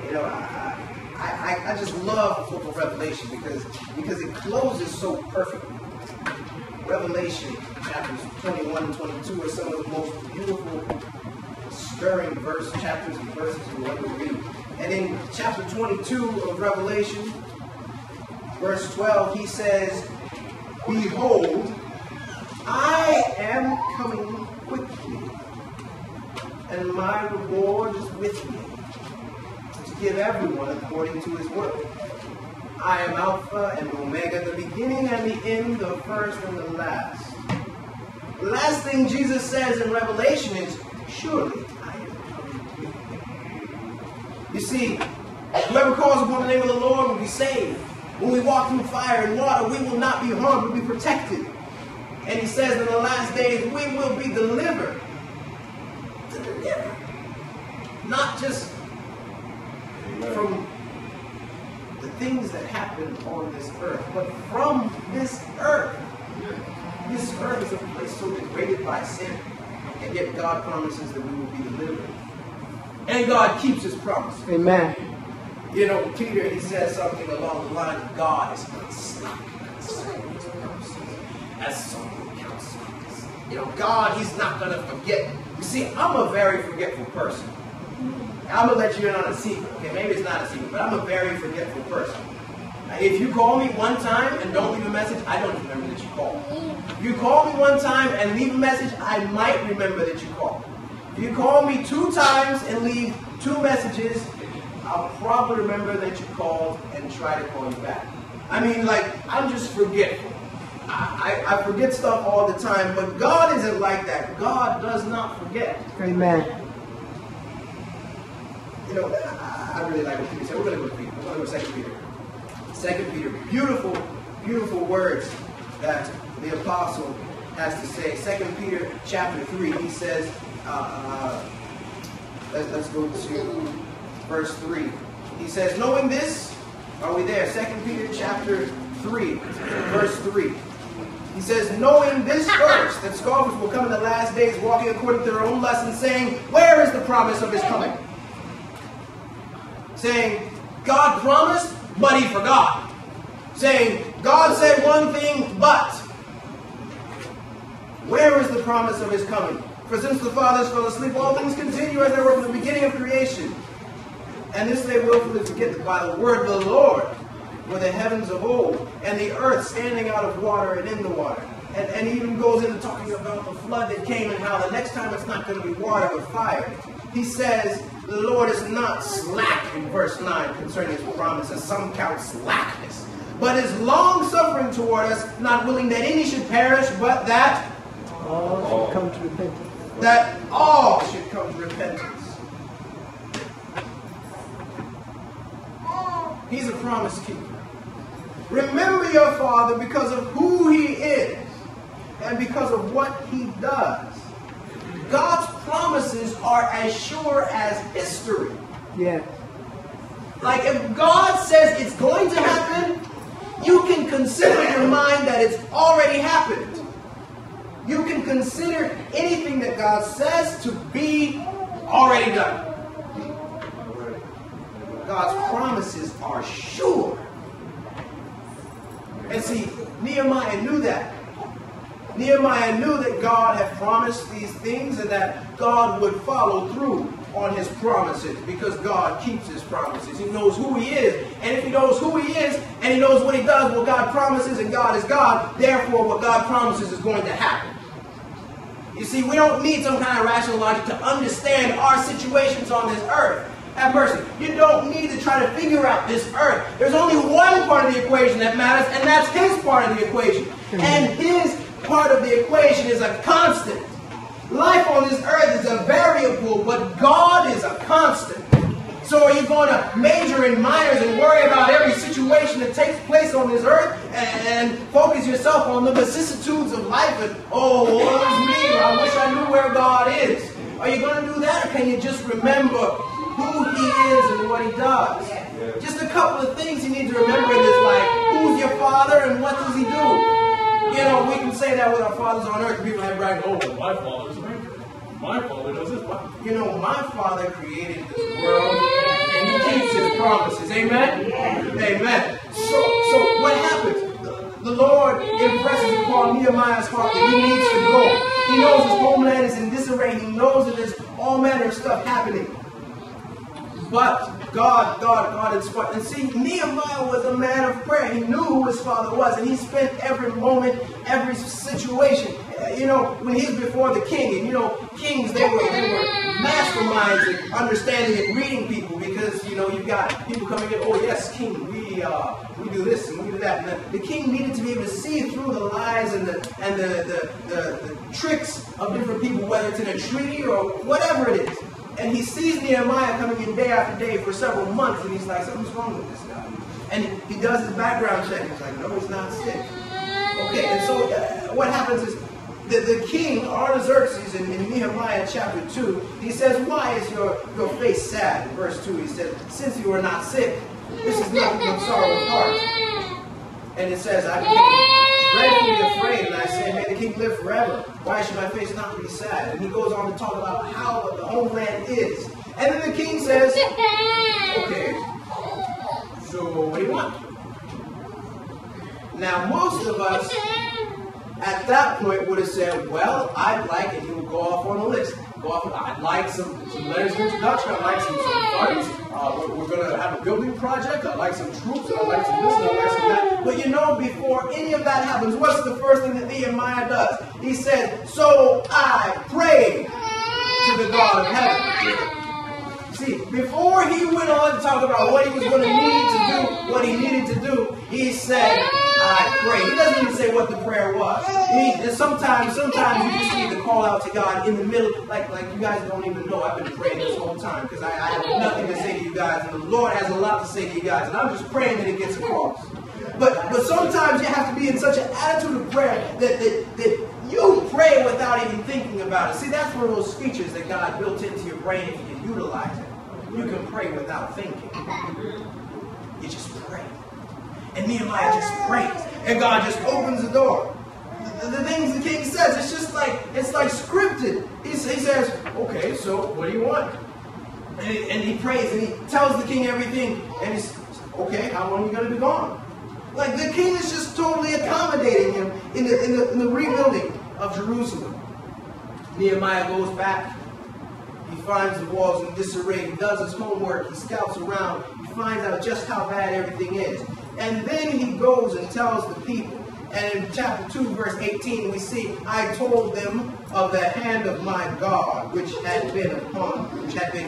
You know, I just love the book of Revelation because it closes so perfectly. Revelation chapters 21 and 22 are some of the most beautiful stirring chapters and verses we want to read. And in chapter 22 of Revelation, verse 12, he says, "Behold, I am coming quickly, and my reward is with me, to give everyone according to his work. I am Alpha and Omega, the beginning and the end, the first and the last." The last thing Jesus says in Revelation is, "Surely I am coming quickly." You see, whoever calls upon the name of the Lord will be saved. When we walk through fire and water, we will not be harmed, we'll be protected. And he says in the last days, we will be delivered. Not just from the things that happen on this earth, but from this earth. This earth is a place so degraded by sin, and yet God promises that we will be delivered. And God keeps his promise. Amen. You know, Peter, he says something along the lines of, God is not slack concerning his promises, as some would count slackness. You know, God, he's not going to forget. You see, I'm a very forgetful person. I'm going to let you in on a secret. Okay, maybe it's not a secret, but I'm a very forgetful person. If you call me one time and don't leave a message, I don't remember that you called. If you call me one time and leave a message, I might remember that you called. If you call me 2 times and leave 2 messages, I'll probably remember that you called and try to call you back. I mean, like, I'm just forgetful. I forget stuff all the time, but God isn't like that. God does not forget. Amen. You know, I really like what Peter said. We're going to go to Peter. We're going to go to 2 Peter. 2 Peter, beautiful, beautiful words that the apostle has to say. 2 Peter chapter 3, he says, let's go to verse 3. He says, knowing this, are we there? 2 Peter chapter 3, verse 3. He says, knowing this first, that scoffers will come in the last days, walking according to their own lessons, saying, where is the promise of his coming? Saying, God promised, but he forgot. Saying, God said one thing, but where is the promise of his coming? For since the fathers fell asleep, all things continue as they were from the beginning of creation. And this they willfully forget, that by the word of the Lord were the heavens of old, and the earth standing out of water and in the water. And he even goes into talking about the flood that came and how the next time it's not going to be water but fire. He says, the Lord is not slack in verse 9 concerning his promises. Some count slackness. But is long-suffering toward us, not willing that any should perish, but that all should come to repentance. That all should come to repentance. He's a promise keeper. Remember your father because of who he is and because of what he does. God's promises are as sure as history. Yeah. Like if God says it's going to happen, you can consider in your mind that it's already happened. You can consider anything that God says to be already done. God's promises are sure. And see, Nehemiah knew that. Nehemiah knew that God had promised these things and that God would follow through on his promises because God keeps his promises. He knows who he is. And if he knows who he is and he knows what he does, what God promises, and God is God, therefore what God promises is going to happen. You see, we don't need some kind of rational logic to understand our situations on this earth. Have mercy. You don't need to try to figure out this earth. There's only one part of the equation that matters, and that's his part of the equation. And his part of the equation is a constant. Life on this earth is a variable, but God is a constant. So are you going to major in minors and worry about every situation that takes place on this earth and focus yourself on the vicissitudes of life and, oh, woe is me, I wish I knew where God is? Are you going to do that, or can you just remember who he is and what he does? Just a couple of things you need to remember in this life. Who's your father and what does he do? You know, we can say that with our fathers on earth. People have right, oh, well, my father's a maker. My father does this. You know, my father created this world and he keeps his promises. Amen? Amen. So what happens? The Lord impresses upon Nehemiah's heart that he needs to go. He knows his homeland is in disarray. He knows that there's all manner of stuff happening. But God is what. And see, Nehemiah was a man of prayer. He knew who his father was, and he spent every moment, every situation. When he's before the king, and kings, they were masterminds at understanding and reading people, because you've got people coming in. Oh yes, king, we do this and we do that. And the king needed to be able to see through the lies and the tricks of different people, whether it's in a treaty or whatever it is. And he sees Nehemiah coming in day after day for several months, and he's like, something's wrong with this guy. And he does his background check. He's like, no, he's not sick. Okay, and so what happens is the king, Artaxerxes, in Nehemiah chapter 2, he says, why is your face sad? In verse 2, he says, since you are not sick, this is nothing but sorrow of heart. And it says, I became dreadfully afraid, and I said, may the king live forever. Why should my face not be sad? And he goes on to talk about how the homeland is. And then the king says, okay, so what do you want? Now, most of us at that point would have said, well, I'd like, and he would go off on a list. I'd like some letters of introduction. I'd like some funds. We're going to have a building project. I'd like some troops. I'd like some this. I'd like some that. But before any of that happens, what's the first thing that Nehemiah does? He said, so I prayed to the God of heaven. See, before he went on to talk about what he was going to need to do, what he needed to do, he said, I pray. He doesn't even say what the prayer was. Sometimes you just need to call out to God in the middle, like you guys don't even know I've been praying this whole time, because I have nothing to say to you guys, and the Lord has a lot to say to you guys, and I'm just praying that it gets across. But sometimes you have to be in such an attitude of prayer that you pray without even thinking about it. See, that's one of those features that God built into your brain if you can utilize it. You can pray without thinking. You just pray. And Nehemiah just prays. And God just opens the door. The things the king says, it's like scripted. He says, okay, so what do you want? And he prays and he tells the king everything. And he's, okay, how long are you going to be gone? Like the king is just totally accommodating him in the rebuilding of Jerusalem. Nehemiah goes back. He finds the walls in disarray. He does his homework. He scouts around. He finds out just how bad everything is. And then he goes and tells the people. And in chapter 2, verse 18, we see, I told them of the hand of my God, which had been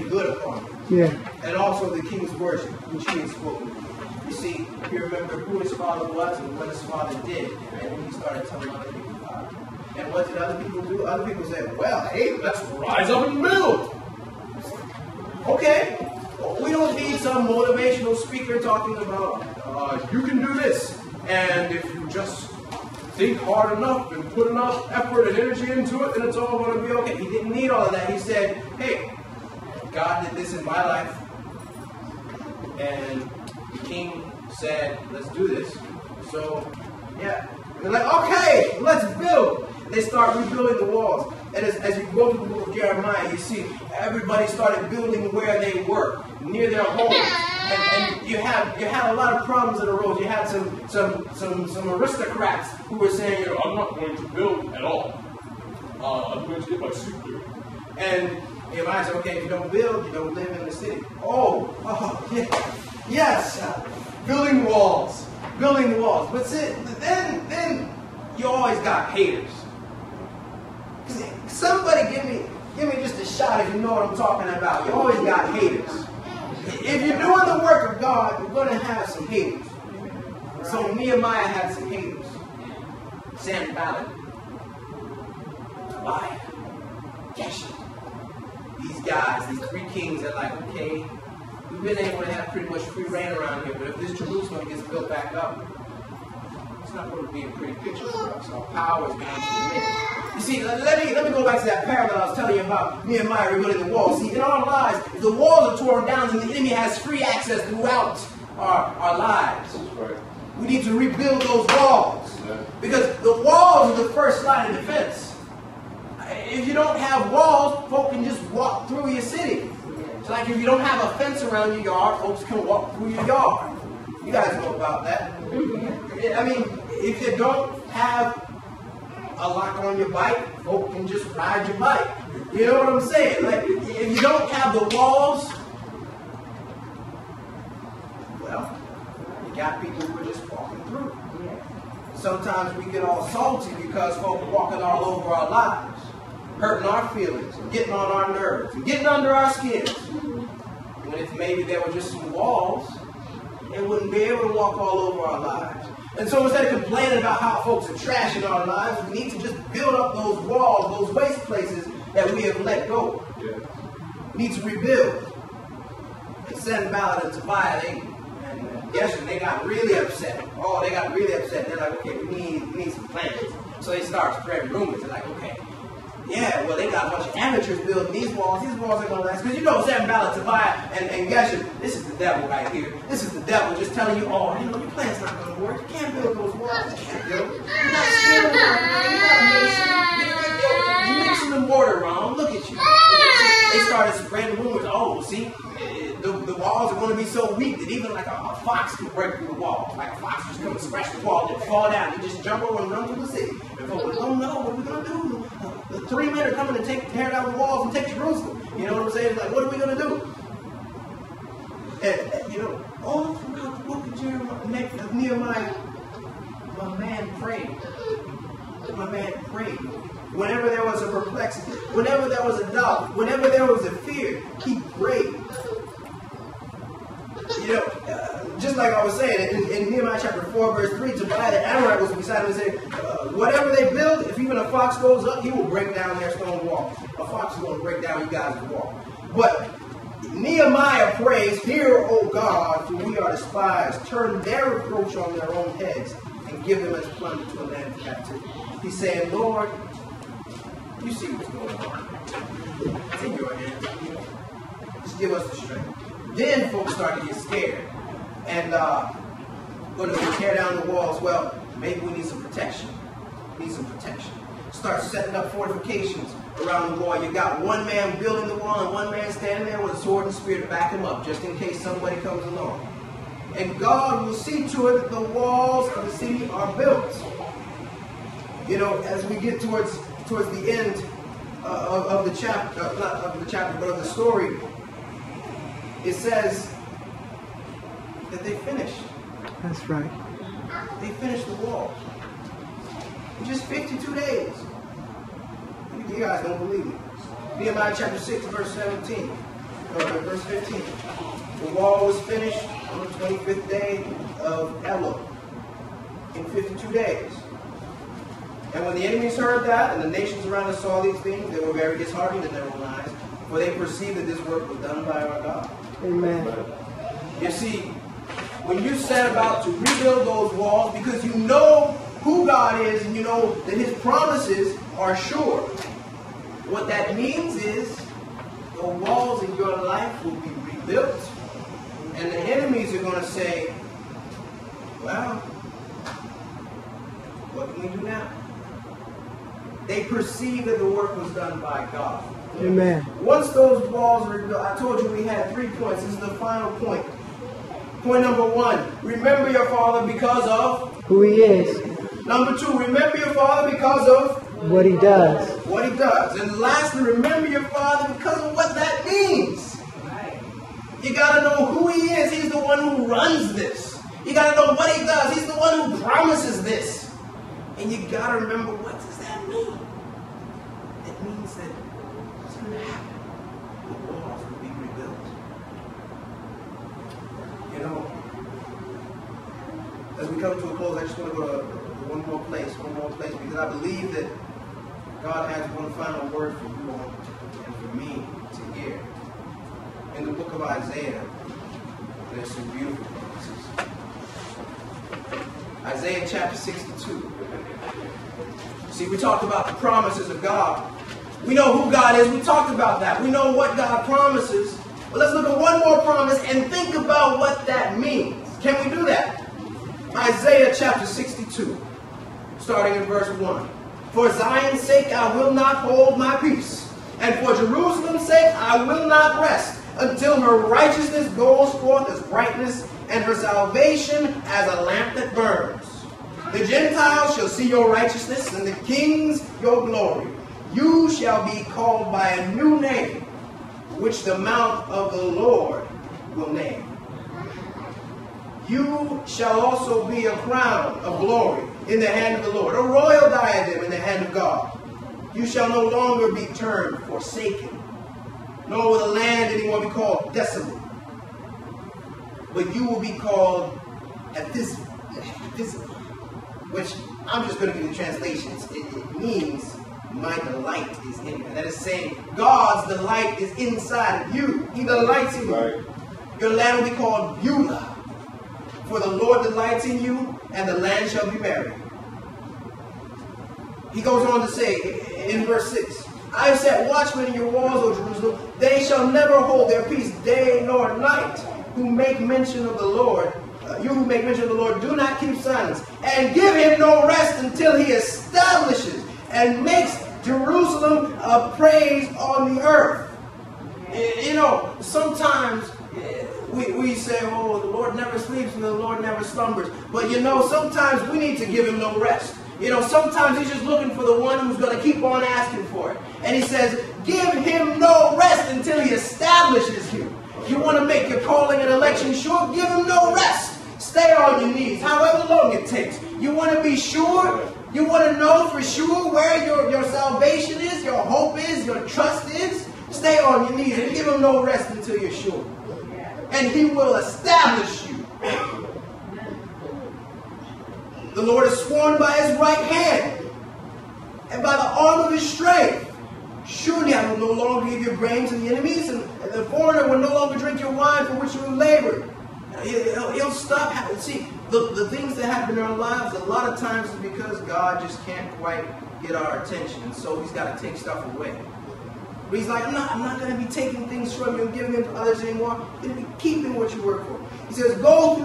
good upon him. Yeah. And also the king's worship, which he had spoken. You see, he remembered who his father was and what his father did. And then he started telling other people about it. And what did other people do? Other people said, well, hey, let's rise up and build. Okay. We don't need some motivational speaker talking about, you can do this. And if you just think hard enough and put enough effort and energy into it, then it's all going to be okay. He didn't need all of that. He said, hey, God did this in my life. And the king said, let's do this. So, yeah. They're like, okay, let's build. They start rebuilding the walls. And as you go to the book of Jeremiah, you see everybody started building where they were, near their homes. And you had a lot of problems that arose. You had some aristocrats who were saying, I'm not going to build at all. I'm going to get my suit dirty. And Nehemiah said, okay, if you don't build, you don't live in the city. Yeah. Yes, building walls. But see, then you always got haters. Somebody give me just a shot if you know what I'm talking about. You always got haters. If you're doing the work of God, you're going to have some haters. So Nehemiah had some haters. Sanballat, Tobiah, Geshem. These guys, these three kings are like, okay, we've been able to have pretty much free reign around here, but if this Jerusalem gets built back up, it's not going to be a pretty picture for us. Our power is going to diminish. You see, let me go back to that parable I was telling you about Nehemiah rebuilding the walls. See, in our lives, if the walls are torn down, and the enemy has free access throughout our lives. Right. We need to rebuild those walls. Yeah. Because the walls are the first line of defense. If you don't have walls, folk can just walk through your city. It's like if you don't have a fence around your yard, folks can walk through your yard. You guys know about that. I mean, if you don't have a lock on your bike, folk can just ride your bike. You know what I'm saying? Like, if you don't have the walls, well, you got people who are just walking through. Sometimes we get all salty because folk are walking all over our lives, hurting our feelings, and getting on our nerves, and getting under our skins. And if maybe there were just some walls, they wouldn't be able to walk all over our lives. And so instead of complaining about how folks are trashing our lives, we need to just build up those walls, those waste places that we have let go. Yeah. We need to rebuild. And Sanballat and Tobiah, they got really upset. Oh, they got really upset. They're like, okay, we need some plans. So they start spreading rumors. They're like, okay, yeah, well, they got a bunch of amateurs building these walls. These walls are going to last. Because you know, Sanballat, Tobiah, and Geshem, this is the devil right here. This is the devil just telling you, oh, you know, your plan's not going to work. You can't build those walls. You can't build them. You're not stealing them. You're mixing the mortar wrong. Look at you. They started spreading rumors. Oh, see, the walls are going to be so weak that even like a fox can break through the wall. Like a fox just come and scratch the wall and fall down. You just jump over and run through the city. And folks don't know what we're going to do. The 3 men are coming to tear down the walls and take Jerusalem. You know what I'm saying? It's like, what are we going to do? And you know, all throughout the book of Nehemiah, my man prayed. My man prayed. Whenever there was a perplexity, whenever there was a doubt, whenever there was a fear, he prayed. You know, just like I was saying, in Nehemiah chapter 4, verse 3, Tobiah the Amorite was beside him and said, whatever they build, if even a fox goes up, he will break down their stone wall. A fox is going to break down you guys' wall. But Nehemiah prays, hear, O God, for we are despised. Turn their reproach on their own heads and give them as plunder to a land of captivity. He's saying, Lord, you see what's going on. It's in your hands. Just give us the strength. Then folks start to get scared. And when we tear down the walls, well, maybe we need some protection. We need some protection. Start setting up fortifications around the wall. You got one man building the wall and one man standing there with a sword and spear to back him up, just in case somebody comes along. And God will see to it that the walls of the city are built. You know, as we get towards the end of the chapter, not of the chapter, but of the story, it says that they finished. That's right. They finished the wall. In just 52 days. You guys don't believe me. Nehemiah chapter 6, verse 17. Verse 15. The wall was finished on the 25th day of Elul. In 52 days. And when the enemies heard that, and the nations around us saw these things, they were very disheartened in their own eyes, for they perceived that this work was done by our God. Amen. You see, when you set about to rebuild those walls, because you know who God is, and you know that His promises are sure, what that means is the walls in your life will be rebuilt, and the enemies are going to say, well, what can we do now? They perceive that the work was done by God. Amen. Once those walls were built, I told you we had 3 points. This is the final point. Point number 1, remember your Father because of who He is. Number 2, remember your Father because of what He does. What He does. And lastly, remember your Father because of what that means. You got to know who He is. He's the one who runs this. You got to know what He does. He's the one who promises this. And you got to remember, what does that mean? It means that it's going to happen. The walls will be rebuilt. You know, as we come to a close, I just want to go to one more place, because I believe that God has one final word for you all and for me to hear. In the book of Isaiah, there's some beautiful promises. Isaiah chapter 62. See, we talked about the promises of God. We know who God is. We talked about that. We know what God promises. But let's look at one more promise and think about what that means. Can we do that? Isaiah chapter 62, starting in verse 1. For Zion's sake I will not hold my peace, and for Jerusalem's sake I will not rest, until her righteousness goes forth as brightness, and her salvation as a lamp that burns. The Gentiles shall see your righteousness, and the kings your glory. You shall be called by a new name, which the mouth of the Lord will name. You shall also be a crown of glory in the hand of the Lord, a royal diadem in the hand of God. You shall no longer be termed forsaken, nor will the land anymore be called desolate. But you will be called abysmal, which I'm just going to give you the translations. It means my delight is in you. That is saying God's delight is inside of you. He delights in you. Right. Your land will be called Beulah, for the Lord delights in you, and the land shall be buried. He goes on to say in verse 6, I have set watchmen in your walls, O Jerusalem. They shall never hold their peace day nor night. Who make mention of the Lord, you who make mention of the Lord, do not keep silence, and give him no rest until he establishes and makes Jerusalem a praise on the earth. You know, sometimes we say, oh, the Lord never sleeps and the Lord never slumbers. But you know, sometimes we need to give him no rest. You know, sometimes he's just looking for the one who's going to keep on asking for it. And he says, give him no rest until he establishes you. You want to make your calling and election sure? Give him no rest. Stay on your knees, however long it takes. You want to be sure? You want to know for sure where your salvation is, your hope is, your trust is? Stay on your knees and give him no rest until you're sure. And he will establish you. The Lord has sworn by his right hand and by the arm of his strength. Surely I will no longer give your grain to the enemies, and the foreigner will no longer drink your wine for which you have labored. He'll stop. See, the things that happen in our lives, a lot of times is because God just can't quite get our attention. And so he's got to take stuff away. But he's like, I'm not going to be taking things from you and giving them to others anymore. I'm going to be keeping what you work for. He says, go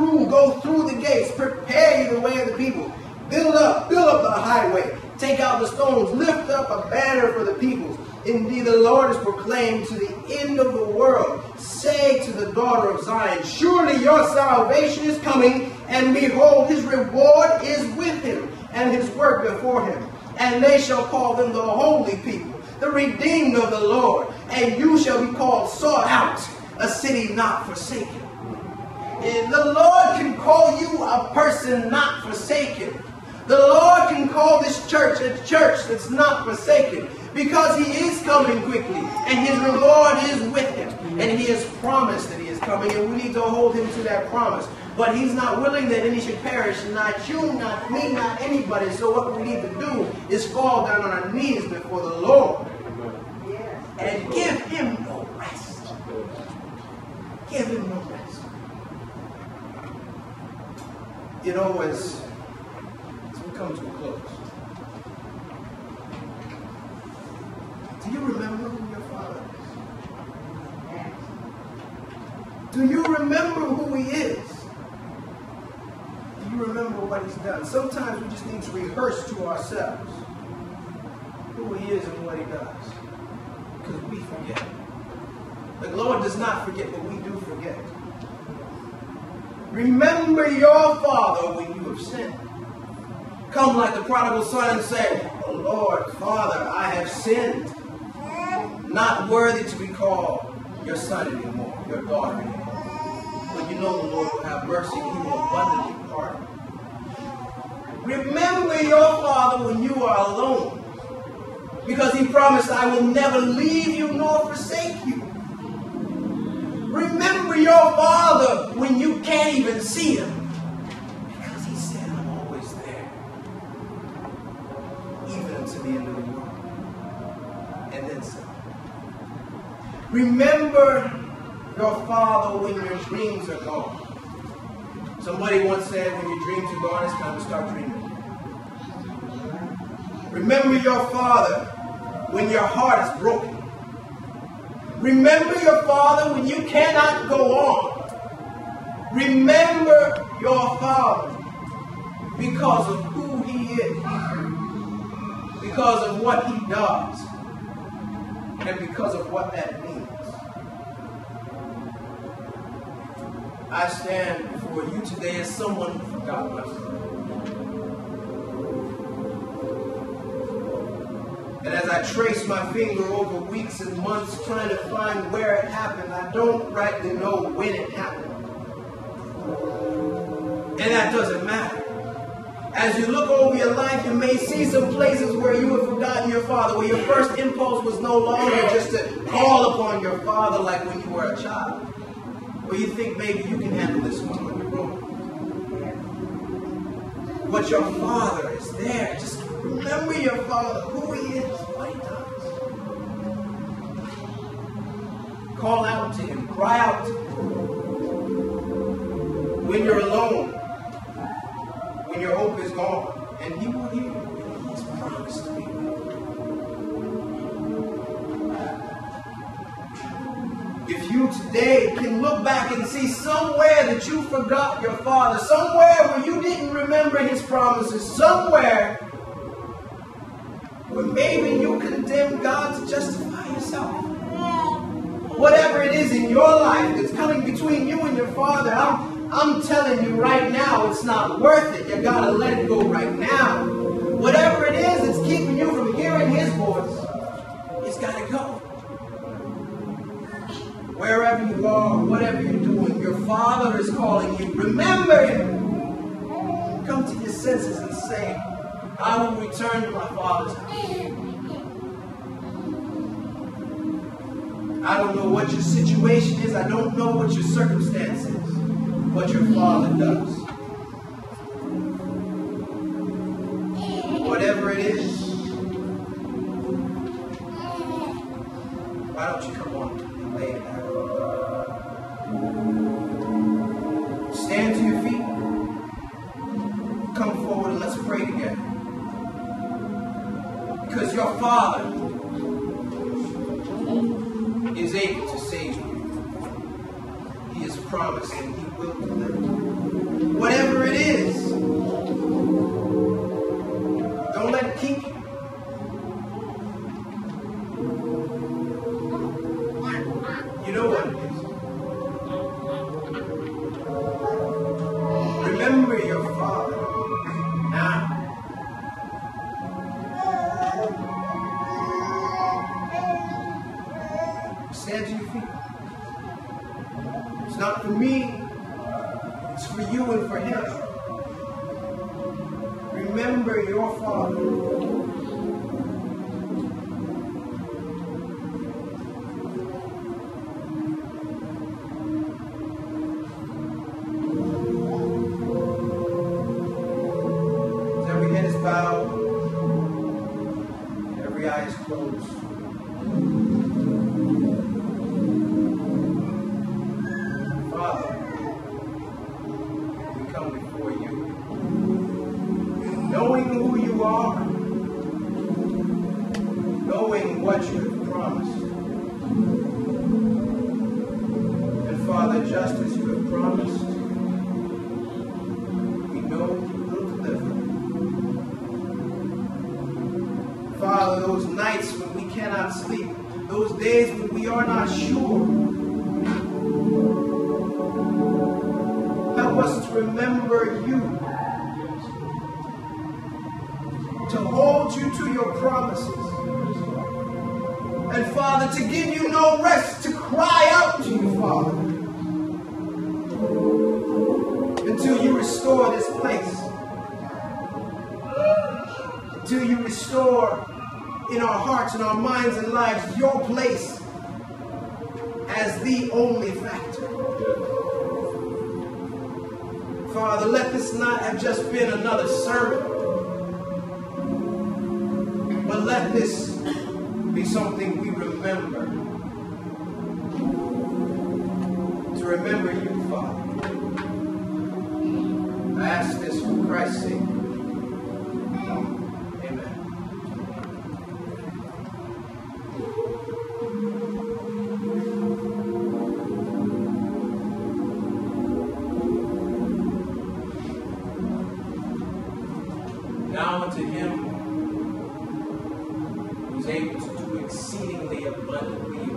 through the gates. Prepare you the way of the people. Build up the highway. Take out the stones. Lift up a banner for the peoples. Indeed, the Lord is proclaimed to the end of the world. Say to the daughter of Zion, surely your salvation is coming, and behold, his reward is with him, and his work before him. And they shall call them the holy people, the redeemed of the Lord. And you shall be called sought out, a city not forsaken. And the Lord can call you a person not forsaken. The Lord can call this church a church that's not forsaken, because he is coming quickly, and his reward is with him. And he has promised that he is coming, and we need to hold him to that promise. But he's not willing that any should perish, not you, not me, not anybody. So what we need to do is fall down on our knees before the Lord and give him no rest. Give him no rest. You know, as we come to a close, do you remember who your father is? Do you remember who he is? Do you remember what he's done? Sometimes we just need to rehearse to ourselves who he is and what he does, because we forget. The Lord does not forget, but we do forget. Remember your father when you have sinned. Come like the prodigal son and say, oh Lord, Father, I have sinned. Not worthy to be called your son anymore, your daughter anymore. But you know the Lord will have mercy, he will abundantly pardon. Remember your father when you are alone, because he promised, I will never leave you nor forsake you. Remember your father when you can't even see him, because he said, I'm always there, even unto the end of the world, and then some. Remember your father when your dreams are gone. Somebody once said, when your dreams are gone, it's time to start dreaming. Remember your father when your heart is broken. Remember your father when you cannot go on. Remember your father because of who he is, because of what he does, and because of what that means. I stand before you today as someone who forgot myself. And as I trace my finger over weeks and months trying to find where it happened. I don't rightly know when it happened. And that doesn't matter. As you look over your life, you may see some places where you have forgotten your Father, where your first impulse was no longer just to call upon your Father like when you were a child. Where you think maybe you can handle this one on your own. But your Father is there. Just remember your Father, who He is, what He does. Call out to Him. Cry out to Him. When you're alone, when your hope is gone, and He will hear you. He's promised to be with you. If you today can look back and see somewhere that you forgot your Father, somewhere where you didn't remember His promises, somewhere where maybe you condemn God to justify yourself. Whatever it is in your life that's coming between you and your Father, I'm telling you right now, it's not worth it. You gotta let it go right now. Whatever it is that's keeping you from hearing His voice, it's gotta go. Wherever you are, whatever you're doing, your Father is calling you. Remember Him. Come to your senses and say, I will return to my Father's house. I don't know what your situation is. I don't know what your circumstance is. What your Father does. Whatever it is, why don't you come on and lay it down? Stand to your feet. Come forward and let's pray together. Because your Father is able to save you. He has promised and He will deliver. Whatever it is, don't let it keep you. You know what it is. Remember your Father now. Stand to your feet. It's not for me. It's for you and for Him. Remember your Father. As every head is bowed, every eye is closed. Father, we come before you, knowing who you are, knowing what you have promised. And Father, just as you have promised, we know you will deliver. Father, those nights when we cannot sleep, those days when we are not sure, help us to remember you, to hold you to your promises, and Father, to give you no rest, to cry out to you, Father, until you restore this place, until you restore in our hearts and our minds and lives your place as the only factor. Father, let this not have just been another sermon, but let this be something we remember. To remember you, Father. I ask this for Christ's sake. Amen. Now unto Him who is able to do exceedingly abundantly